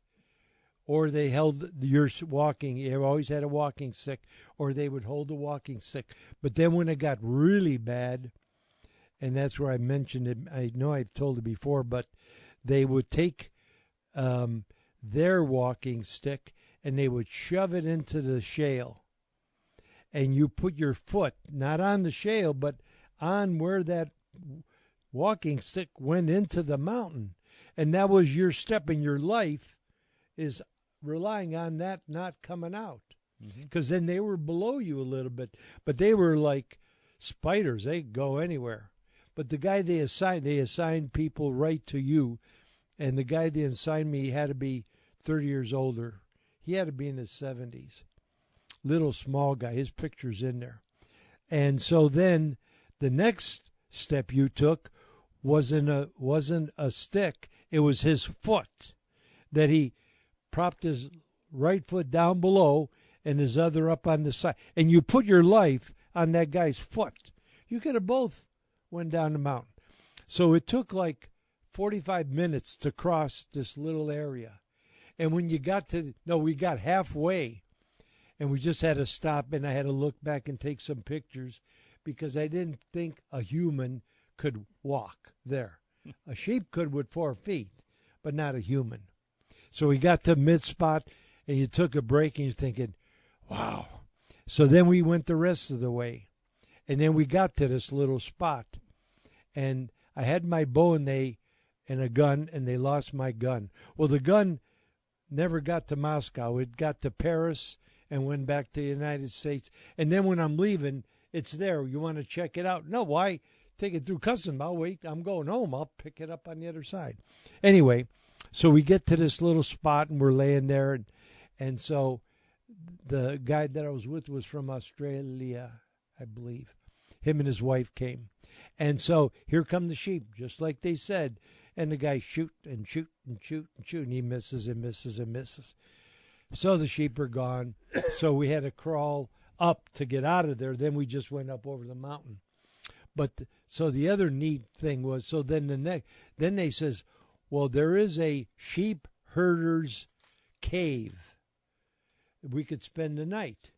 A: or they held your walking. You always had a walking stick, or they would hold a walking stick. But then when it got really bad, and that's where I mentioned it. I know I've told it before, but they would take their walking stick and they would shove it into the shale. And you put your foot not on the shale, but on where that walking stick went into the mountain. And that was your step in your life, is relying on that not coming out. Because then they were below you a little bit. But they were like spiders. They could go anywhere. But the guy they assigned people right to you. And the guy they assigned me had to be 30 years older. He had to be in his 70s. Little small guy. His picture's in there. And so then the next step you took wasn't a stick. It was his foot, that he propped his right foot down below and his other up on the side. And you put your life on that guy's foot. You could have both went down the mountain. So it took like 45 minutes to cross this little area. And when you got we got halfway. And we just had to stop, and I had to look back and take some pictures because I didn't think a human could walk there. A sheep could with 4 feet, but not a human. So we got to mid-spot, and you took a break, and you're thinking, wow. So then we went the rest of the way. And then we got to this little spot. And I had my bow and a gun, and they lost my gun. Well, the gun never got to Moscow. It got to Paris and went back to the United States. And then when I'm leaving, it's there. You want to check it out? No, why take it through customs? I'll wait. I'm going home. I'll pick it up on the other side. Anyway, so we get to this little spot, and we're laying there. And so the guy that I was with was from Australia, I believe. Him and his wife came. And so here come the sheep, just like they said. And the guy shoot and shoot and shoot and shoot, and he misses and misses and misses. So the sheep are gone. So we had to crawl up to get out of there. Then we just went up over the mountain. But so the other neat thing was, so then then they says, well, there is a sheep herder's cave. We could spend the night.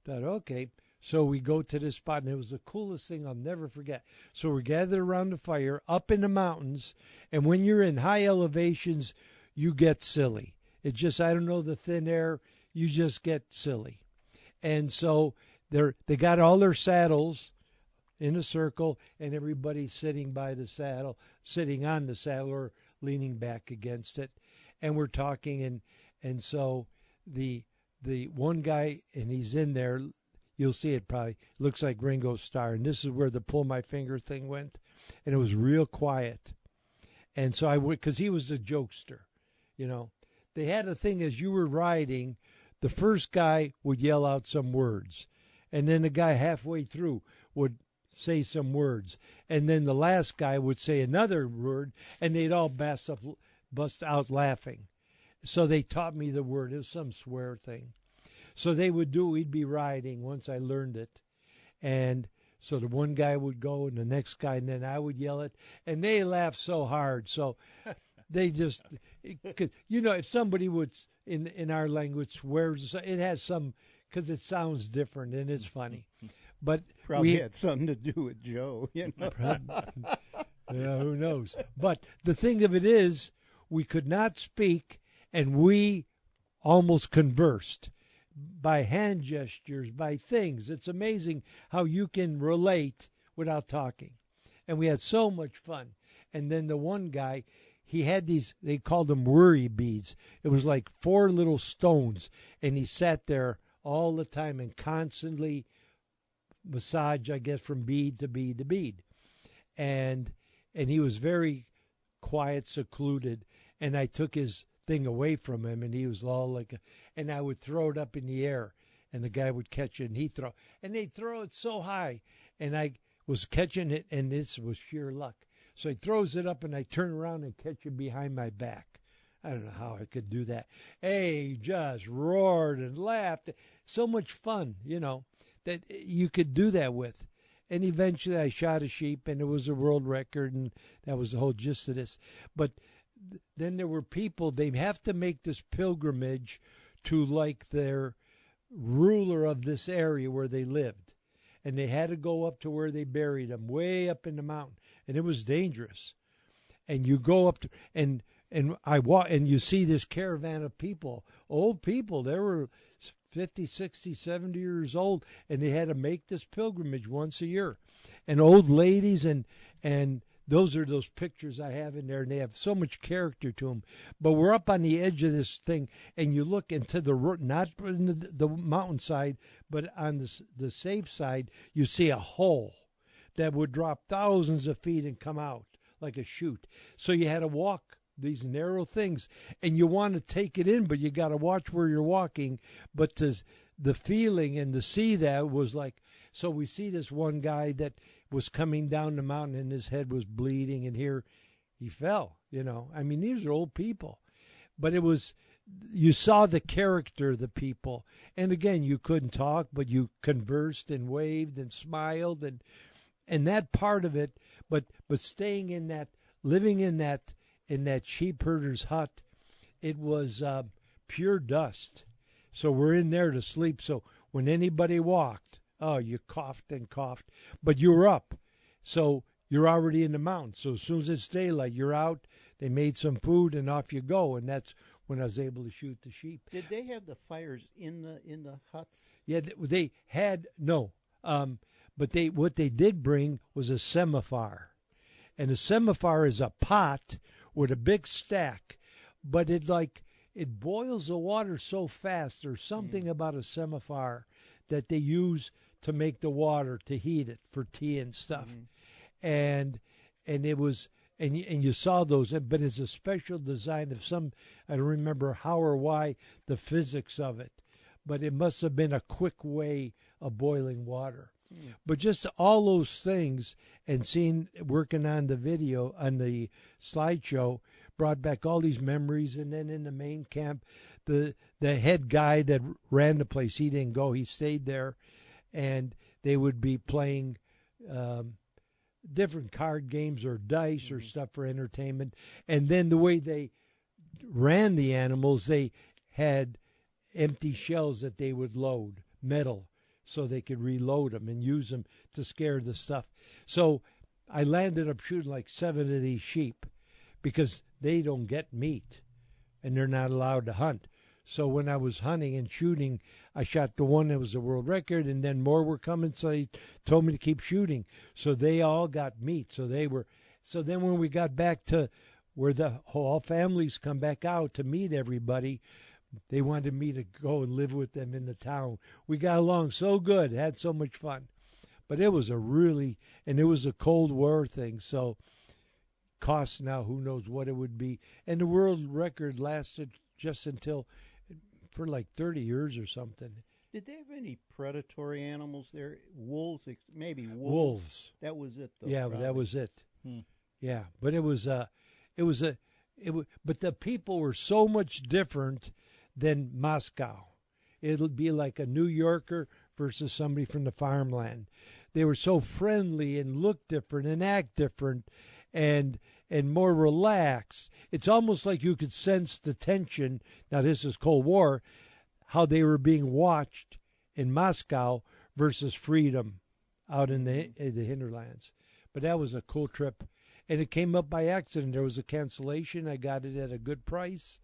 A: Thought, okay. So we go to this spot, and it was the coolest thing I'll never forget. So we're gathered around the fire up in the mountains, and when you're in high elevations, you get silly. It's just, I don't know, the thin air, you just get silly. And so they got all their saddles in a circle, and everybody's sitting by the saddle, sitting on the saddle or leaning back against it. And we're talking, and so the one guy, and he's in there, you'll see it probably, looks like Ringo Starr. And this is where the pull my finger thing went. And it was real quiet. And so I would, because he was a jokester, you know. They had a thing as you were riding, the first guy would yell out some words. And then the guy halfway through would say some words. And then the last guy would say another word, and they'd all bust out laughing. So they taught me the word. It was some swear thing. So they would do, we'd be riding once I learned it. And so the one guy would go and the next guy, and then I would yell it. And they laughed so hard. So they just, you know, if somebody would, in our language, swears, it has some, because it sounds different and it's funny. But
B: probably had something to do with Joe, you know.
A: Yeah, who knows? But the thing of it is, we could not speak, and we almost conversed by hand gestures, by things. It's amazing how you can relate without talking. And we had so much fun. And then the one guy, he had these, they called them worry beads. It was like 4 little stones, and he sat there all the time and constantly massage, I guess, from bead to bead to bead. And he was very quiet, secluded, and I took his thing away from him, and he was all like, and I would throw it up in the air, and the guy would catch it, and they'd throw it so high, and I was catching it, and this was sheer luck. So he throws it up, and I turn around and catch it behind my back. I don't know how I could do that. Hey, just roared and laughed. So much fun, you know, that you could do that with. And eventually I shot a sheep, and it was a world record, and that was the whole gist of this. But then there were people, they have to make this pilgrimage to like their ruler of this area where they lived. and they had to go up to where they buried them, way up in the mountain, and it was dangerous. And you go up to, and I walk, and you see this caravan of people, old people. They were 50, 60, 70 years old, and they had to make this pilgrimage once a year. And old ladies, and those are those pictures I have in there, and they have so much character to them. But we're up on the edge of this thing, and you look into the not in the mountainside, but on the safe side, you see a hole that would drop thousands of feet and come out like a chute. So you had to walk these narrow things, and you want to take it in, but you got to watch where you're walking. But the feeling and to see that was like, so we see this one guy that was coming down the mountain, and his head was bleeding, and here he fell. I mean, these are old people, but it was, you saw the character of the people. And again, you couldn't talk, but you conversed and waved and smiled, and that part of it. But staying in that, living in that sheep herder's hut, it was pure dust. So we're in there to sleep. So when anybody walked, you coughed and coughed, but you were up. So you're already in the mountains. So as soon as it's daylight, you're out. They made some food, and off you go. And that's when I was able to shoot the sheep.
B: Did they have the fires in the huts?
A: Yeah, they had no. But what they did bring was a semaphore. And a semaphore is a pot with a big stack, but it boils the water so fast. There's something about a semaphore that they use to make the water, to heat it for tea and stuff. And it was, and you saw those, but it's a special design of some, I don't remember how or why, the physics of it, but it must have been a quick way of boiling water. But just all those things, and working on the video, on the slideshow, brought back all these memories. And then in the main camp, the head guy that ran the place, he didn't go, he stayed there, and they would be playing different card games or dice or stuff for entertainment. And then the way they ran the animals, they had empty shells that they would load, metal, so they could reload them and use them to scare the stuff. So I landed up shooting like 7 of these sheep because they don't get meat and they're not allowed to hunt. So when I was hunting and shooting, I shot the one that was the world record, and then more were coming, so they told me to keep shooting. So they all got meat. So then when we got back to where the whole families come back out to meet everybody, they wanted me to go and live with them in the town. We got along so good, had so much fun. But it was and it was a Cold War thing, so cost now, who knows what it would be. And the world record lasted for like 30 years or something.
B: Did they have any predatory animals there? Wolves, maybe wolves.
A: Wolves.
B: That was it, though.
A: Yeah,
B: probably.
A: that was it. Yeah, but but the people were so much different than Moscow. It'll be like a New Yorker versus somebody from the farmland. They were so friendly and looked different and act different and more relaxed. It's almost like you could sense the tension. Now, this is Cold War, how they were being watched in Moscow versus freedom out in the hinterlands. But that was a cool trip. And it came up by accident. There was a cancellation. I got it at a good price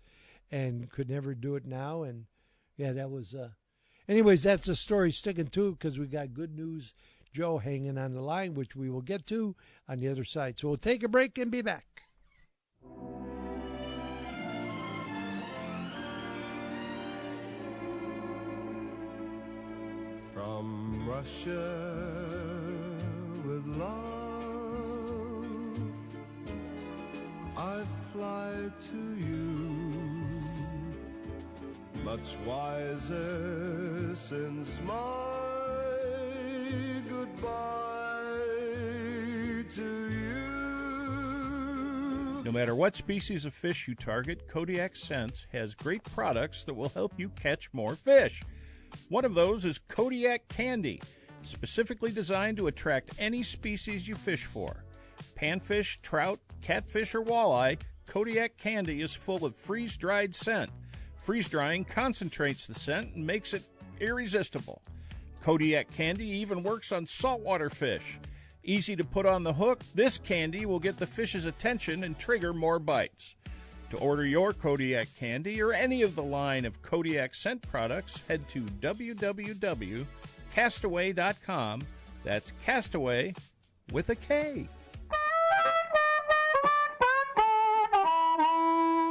A: and could never do it now. And, yeah, that was... Anyways, that's the story. Sticking to it because we got good news. Joe hanging on the line, which we will get to on the other side. So we'll take a break and be back.
D: From Russia with love, I fly to you, much wiser since my goodbye to you.
F: No matter what species of fish you target, Kodiak Scents has great products that will help you catch more fish. One of those is Kodiak Candy, specifically designed to attract any species you fish for. Panfish, trout, catfish, or walleye, Kodiak Candy is full of freeze-dried scent. Freeze-drying concentrates the scent and makes it irresistible. Kodiak candy even works on saltwater fish. Easy to put on the hook, this candy will get the fish's attention and trigger more bites. To order your Kodiak candy or any of the line of Kodiak scent products, head to www.castaway.com. That's Castaway with a K.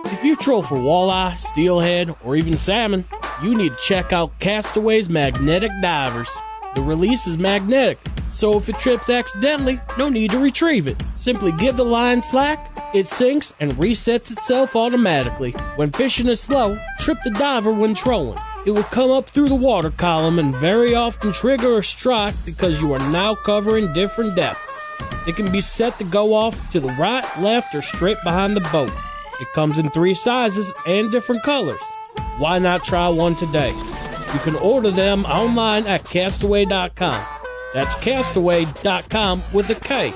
G: If you troll for walleye, steelhead, or even salmon, you need to check out Castaway's magnetic divers. The release is magnetic, so if it trips accidentally, no need to retrieve it. Simply give the line slack, it sinks and resets itself automatically. When fishing is slow, trip the diver when trolling. It will come up through the water column and very often trigger a strike because you are now covering different depths. It can be set to go off to the right, left, or straight behind the boat. It comes in 3 sizes and different colors. Why not try one today? You can order them online at castaway.com. That's castaway.com with a K.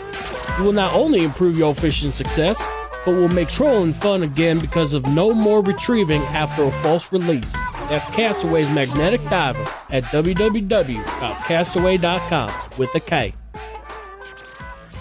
G: You will not only improve your fishing success, but will make trolling fun again because of no more retrieving after a false release. That's Castaway's magnetic diver at www.castaway.com with a K.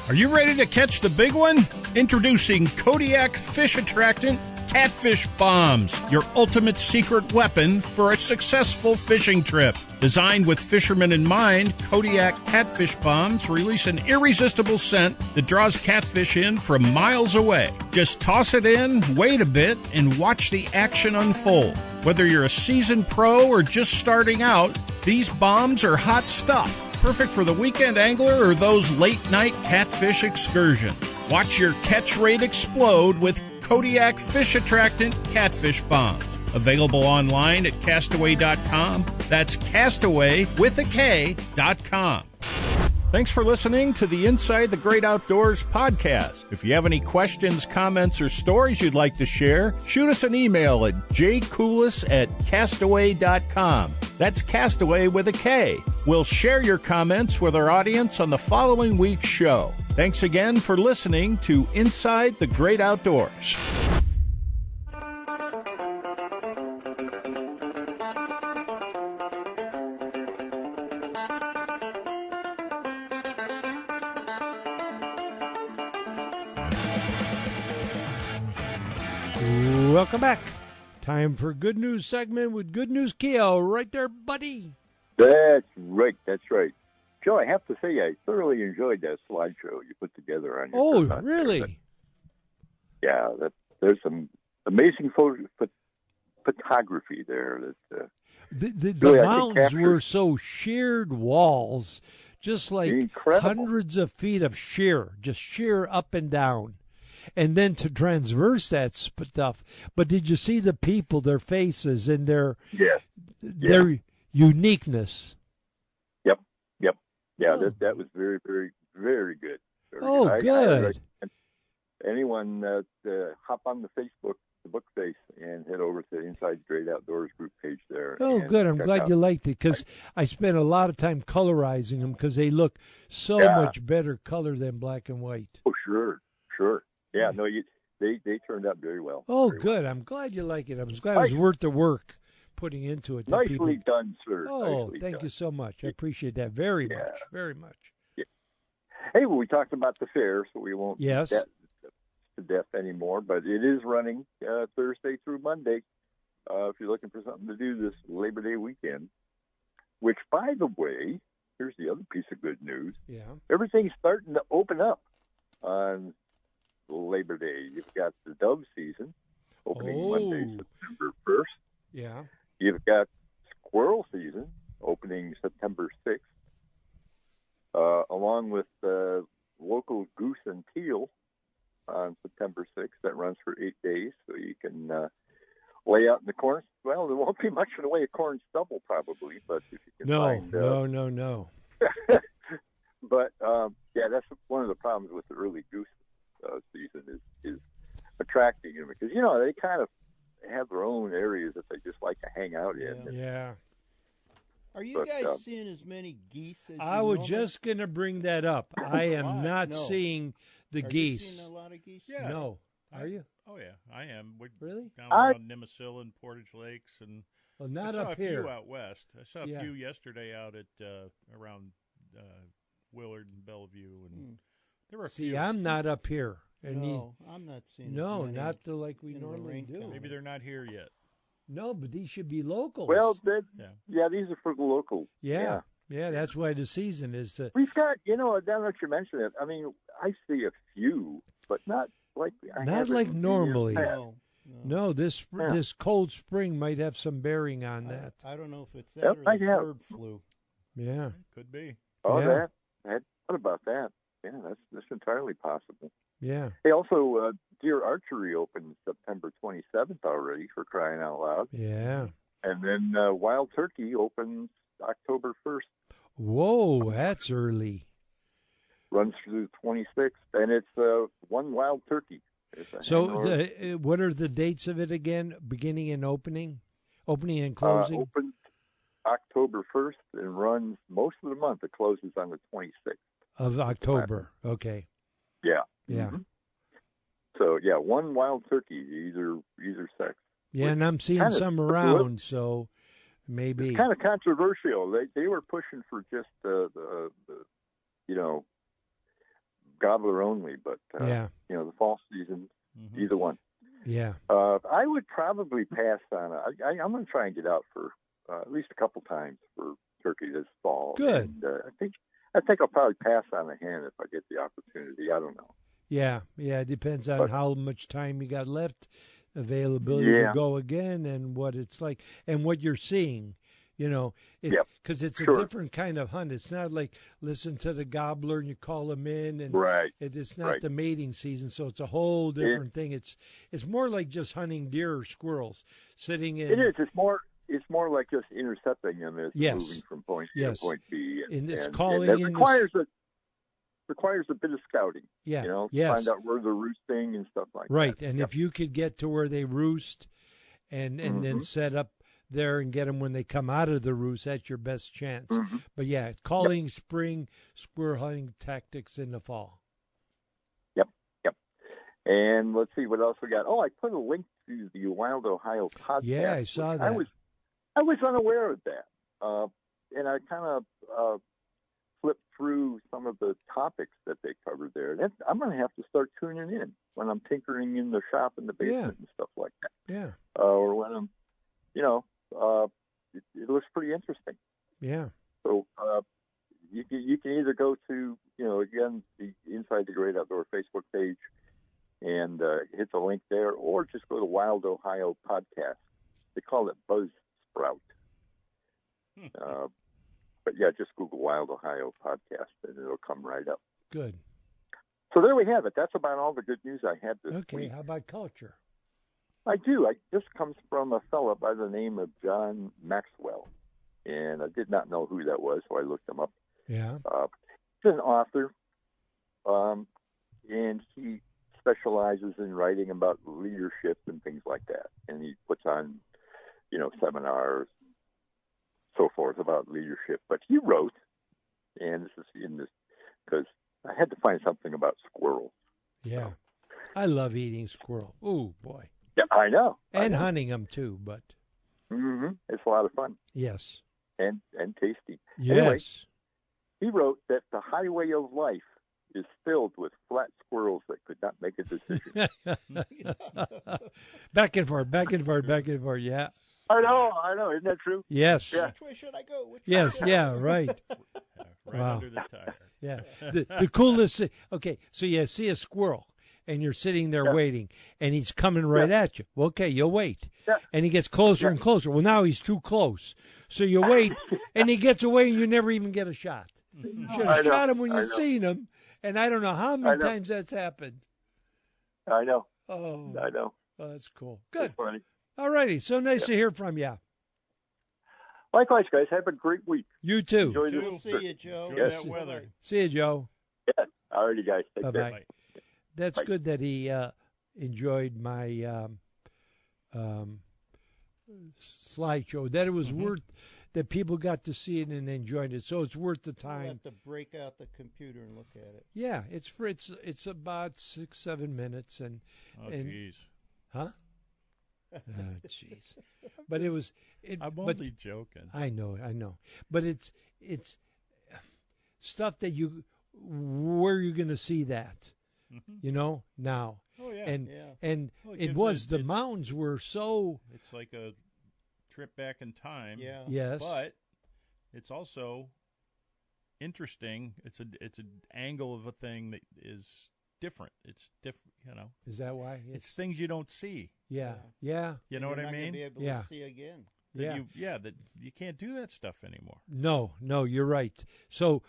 F: Are you ready to catch the big one? Introducing Kodiak Fish Attractant Catfish Bombs, your ultimate secret weapon for a successful fishing trip. Designed with fishermen in mind, Kodiak Catfish Bombs release an irresistible scent that draws catfish in from miles away. Just toss it in, wait a bit, and watch the action unfold. Whether you're a seasoned pro or just starting out, these bombs are hot stuff. Perfect for the weekend angler or those late-night catfish excursions. Watch your catch rate explode with Kodiak Fish Attractant Catfish Bombs. Available online at castaway.com. That's castaway with a K.com. Thanks for listening to the Inside the Great Outdoors podcast. If you have any questions, comments, or stories you'd like to share, shoot us an email at jcoulis@castaway.com. That's Castaway with a K. We'll share your comments with our audience on the following week's show. Thanks again for listening to Inside the Great Outdoors.
A: Welcome back. Time for Good News segment with Good News Keo. Right there, buddy.
H: That's right. That's right. Joe, I have to say I thoroughly enjoyed that slideshow you put together on your
A: Oh, really?
H: Yeah, there's some amazing photography there. That
A: The
H: really,
A: mountains were so sheared walls, just like
H: incredible.
A: Hundreds of feet of sheer, just sheer up and down. And then to transverse that stuff. But did you see the people, their faces, and their uniqueness?
H: Yeah,
A: Oh.
H: that was very, very, very good.
A: Good.
H: Anyone hop on the book face, and head over to the Inside Great Outdoors group page there.
A: Oh,
H: and
A: good. I'm
H: check
A: glad
H: out.
A: you liked it because I spent a lot of time colorizing them because they look so much better color than black and white.
H: Oh, sure. Yeah, no, they turned out very well.
A: Oh,
H: very
A: good.
H: well.
A: I'm glad you like it. I'm glad it was worth the work putting into it.
H: Nicely done, sir.
A: Oh,
H: Nicely
A: thank
H: done.
A: you so much. I appreciate that very much. Very much.
H: Yeah. Hey, well, we talked about the fair, so we won't beat that to death anymore, but it is running Thursday through Monday if you're looking for something to do this Labor Day weekend, which, by the way, here's the other piece of good news.
A: Yeah.
H: Everything's starting to open up on Labor Day. You've got the dove season opening Monday, September 1st.
A: Yeah.
H: You've got squirrel season opening September 6th, along with local goose and teal on September 6th. That runs for 8 days, so you can lay out in the corn. Well, there won't be much in the way of corn stubble probably, but if you can find...
A: No.
H: But, that's one of the problems with the early goose season is attracting them because, they kind of have their own areas that they just like to hang out in.
A: Yeah.
B: Are you guys seeing as many geese as
A: I was just going to bring that up. I am not seeing the geese.
B: You seeing a lot of geese?
C: Yeah.
A: No. Are you?
C: Oh yeah, I am. We're
A: Really?
C: down around Nemasil and Portage Lakes, and
A: Well, not
C: I saw
A: up
C: a
A: here.
C: few out west. I saw a few yesterday out at around Willard and Bellevue, and there were a
A: See,
C: few.
A: I'm not up here. And
B: No, I'm not seeing.
A: no,
B: as many
A: not the like we
B: in
A: normally
B: Lorraine
A: do.
B: County.
C: Maybe they're not here yet.
A: No, but these should be locals.
H: Well,
C: Yeah.
H: these are for the locals.
A: yeah, that's why the season is the.
H: We've got, now that you mention it, I mean, I see a few, but not like
A: Not like normally.
B: No.
A: This cold spring might have some bearing on that.
B: I don't know if it's that
H: Yep,
B: or
H: might
B: the
H: have.
B: bird flu.
A: Yeah.
C: Could be.
H: Oh,
A: Yeah.
H: what about that? Yeah, that's entirely possible.
A: Yeah.
H: Hey, also, Hr.3 opened September 27th already, for crying out loud.
A: Yeah.
H: And then Wild Turkey opens October 1st.
A: Whoa, that's early.
H: Runs through the 26th, and it's one Wild Turkey.
A: So, what are the dates of it again? Beginning and opening? Opening and closing?
H: Opens October 1st and runs most of the month. It closes on the 26th.
A: Of October. Okay.
H: Yeah.
A: Yeah.
H: Mm-hmm. So, one Wild Turkey, either sex.
A: Yeah, and I'm seeing some around, so maybe.
H: It's kind of controversial. They were pushing for just the gobbler only, but the fall season, either one.
A: Yeah.
H: I would probably pass on it. I'm going to try and get out for at least a couple times for turkey this fall.
A: Good.
H: And, I think I'll probably pass on a hen if I get the opportunity. I don't know.
A: Yeah. It depends on how much time you got left, availability to go again, and what it's like, and what you're seeing. Because it's a different kind of hunt. It's not like listen to the gobbler and you call them in, and it's not the mating season, so it's a whole different thing. It's more like just hunting deer or squirrels, sitting in.
H: It is. It's more like just intercepting them as moving from point A to point B.
A: And it's
H: and
A: calling
H: it
A: in.
H: Requires a bit of scouting.
A: Yeah.
H: Find out where they're roosting and stuff like that.
A: Right, and if you could get to where they roost, and then set up there and get them when they come out of the roost, that's your best chance. But calling spring squirrel hunting tactics in the fall.
H: Yep. And let's see what else we got. Oh, I put a link to the Wild Ohio podcast.
A: Yeah, I saw that.
H: I was unaware of that, and I kind of flipped through some of the topics that they covered there. And I'm going to have to start tuning in when I'm tinkering in the shop in the basement and stuff like that.
A: Yeah.
H: Or when I'm, it looks pretty interesting.
A: Yeah.
H: So you can either go to, again, the Inside the Great Outdoor Facebook page and hit the link there, or just go to Wild Ohio Podcast. They call it Buzzsprout. But just Google Wild Ohio Podcast and it'll come right up.
A: Good.
H: So there we have it. That's about all the good news I had this week.
A: Okay, how about culture?
H: I do. This comes from a fellow by the name of John Maxwell, and I did not know who that was, so I looked him up.
A: Yeah.
H: He's an author, and he specializes in writing about leadership and things like that. And he puts on, seminars, so forth about leadership. But he wrote, and this is in this because I had to find something about squirrels.
A: Yeah, I love eating squirrel. Oh boy.
H: Yeah, I know.
A: And hunting them too, but.
H: It's a lot of fun.
A: Yes.
H: And tasty.
A: Yes.
H: Anyway, he wrote that the highway of life is filled with flat squirrels that could not make a decision.
A: Back and forth, yeah.
H: I know. Isn't that true?
A: Yes.
H: Yeah.
B: Which way should I go?
A: Right.
C: Right under the tire.
A: Yeah. The coolest thing. Okay, so you see a squirrel, and you're sitting there waiting, and he's coming right at you. Well, okay, you'll wait.
H: Yeah.
A: And he gets closer and closer. Well, now he's too close. So you wait, and he gets away, and you never even get a shot. You should have shot him when you seen him, and I don't know how many times that's happened.
H: I know.
A: Oh.
H: I know.
A: Oh, that's cool. Good.
H: That's funny.
A: All righty. So nice to hear from you.
H: Likewise, guys. Have a great week.
A: You too.
H: Enjoy the
B: We'll see you, Joe.
C: Enjoy that weather.
A: See you, Joe.
H: Yeah. All righty, guys. Take care.
A: Bye-bye. That's good that he enjoyed my slideshow. That it was worth that people got to see it and enjoyed it. So it's worth the
B: I'll
A: time.
B: have to break out the computer and look at it.
A: Yeah, it's about 6-7 minutes, and
C: Oh, jeez.
A: Huh? Oh, jeez. But it was.
C: I'm only joking.
A: I know. But it's stuff that where you're going to see that, now.
C: Oh yeah.
A: And
C: Well,
A: it was the mountains were so.
C: It's like a trip back in time.
B: Yeah.
A: Yes.
C: But it's also interesting. It's an angle of a thing that is different. It's different,
A: Is that why?
C: It's things you don't see.
A: Yeah.
C: You know what I mean?
B: Be able
A: Yeah.
B: to see again.
C: That you can't do that stuff anymore.
A: No, you're right. So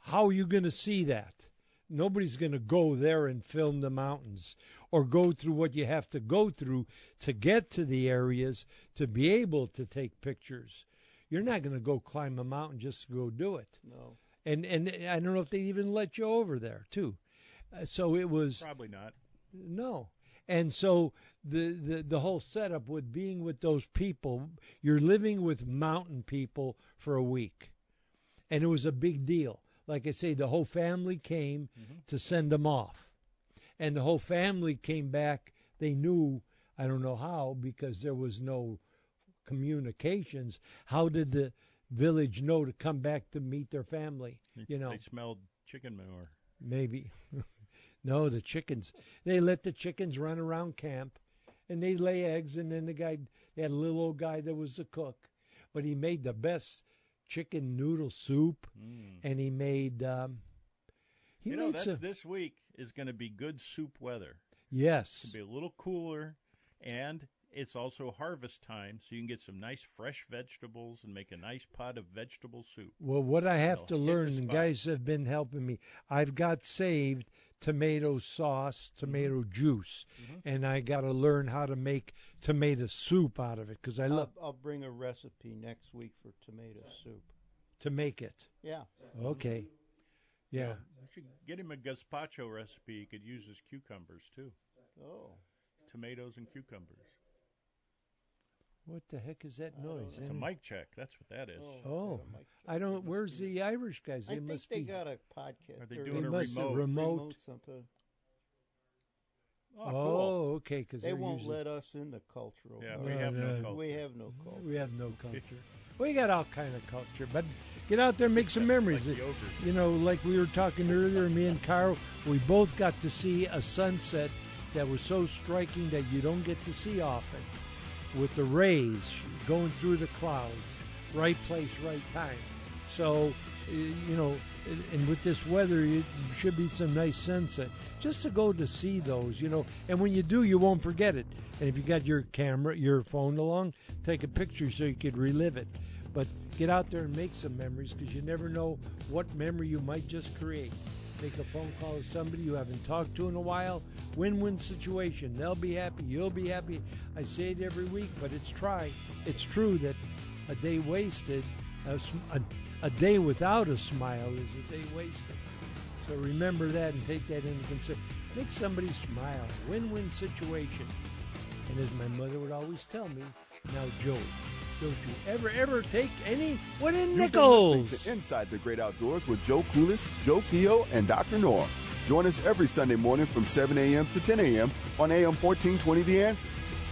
A: how are you going to see that? Nobody's going to go there and film the mountains or go through what you have to go through to get to the areas to be able to take pictures. You're not going to go climb a mountain just to go do it.
B: No.
A: And I don't know if they even let you over there, too. So it was...
C: Probably not.
A: No. And so the whole setup with being with those people, you're living with mountain people for a week. And it was a big deal. Like I say, the whole family came to send them off. And the whole family came back. They knew, I don't know how, because there was no communications. How did the village know to come back to meet their family?
C: They smelled chicken manure.
A: Maybe. No, the chickens. They let the chickens run around camp, and they lay eggs. And then they had a little old guy that was the cook, but he made the best chicken noodle soup, and he made.
C: This week is going to be good soup weather.
A: Yes,
C: it's going to be a little cooler, and it's also harvest time, so you can get some nice fresh vegetables and make a nice pot of vegetable soup.
A: Well, what I have to learn, and guys have been helping me, I've got saved tomato sauce, tomato juice, and I got to learn how to make tomato soup out of it because I love.
B: I'll bring a recipe next week for tomato soup.
A: To make it.
B: Yeah.
A: Okay. Yeah.
C: You should get him a gazpacho recipe. He could use his cucumbers too.
B: Oh.
C: Tomatoes and cucumbers.
A: What the heck is that noise?
C: It's a mic check. That's what that is.
A: Oh, I don't. Where's the Irish guys? They must
B: think
A: be.
B: they got a podcast.
C: Are they doing a
A: remote?
B: Something.
C: Oh, cool.
A: Oh, okay. Because
B: they won't let us in the cultural.
C: Yeah, we have no culture.
B: We have no culture.
A: We have no culture. We got all kind of culture, but get out there and make some memories.
C: Like yogurt.
A: Like we were talking earlier, me and Carl, we both got to see a sunset that was so striking that you don't get to see often. With the rays going through the clouds, right place, right time. So, and with this weather, it should be some nice sunset. Just to go to see those, and when you do, you won't forget it. And if you got your camera, your phone along, take a picture so you could relive it. But get out there and make some memories because you never know what memory you might just create. Make a phone call to somebody you haven't talked to in a while. Win-win situation. They'll be happy. You'll be happy. I say it every week, but it's true that a day wasted, a day without a smile is a day wasted. So remember that and take that into consideration. Make somebody smile. Win-win situation. And as my mother would always tell me, now, Joe, don't you ever take any wooden nickels.
I: To Inside the Great Outdoors with Joe Coolis, Joe Keogh, and Dr. Norm. Join us every Sunday morning from 7 a.m. to 10 a.m. on AM 1420 The Answer.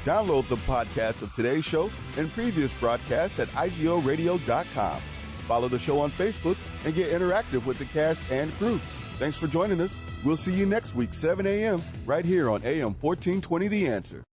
I: Download the podcast of today's show and previous broadcasts at IGOradio.com. Follow the show on Facebook and get interactive with the cast and crew. Thanks for joining us. We'll see you next week, 7 a.m., right here on AM 1420 The Answer.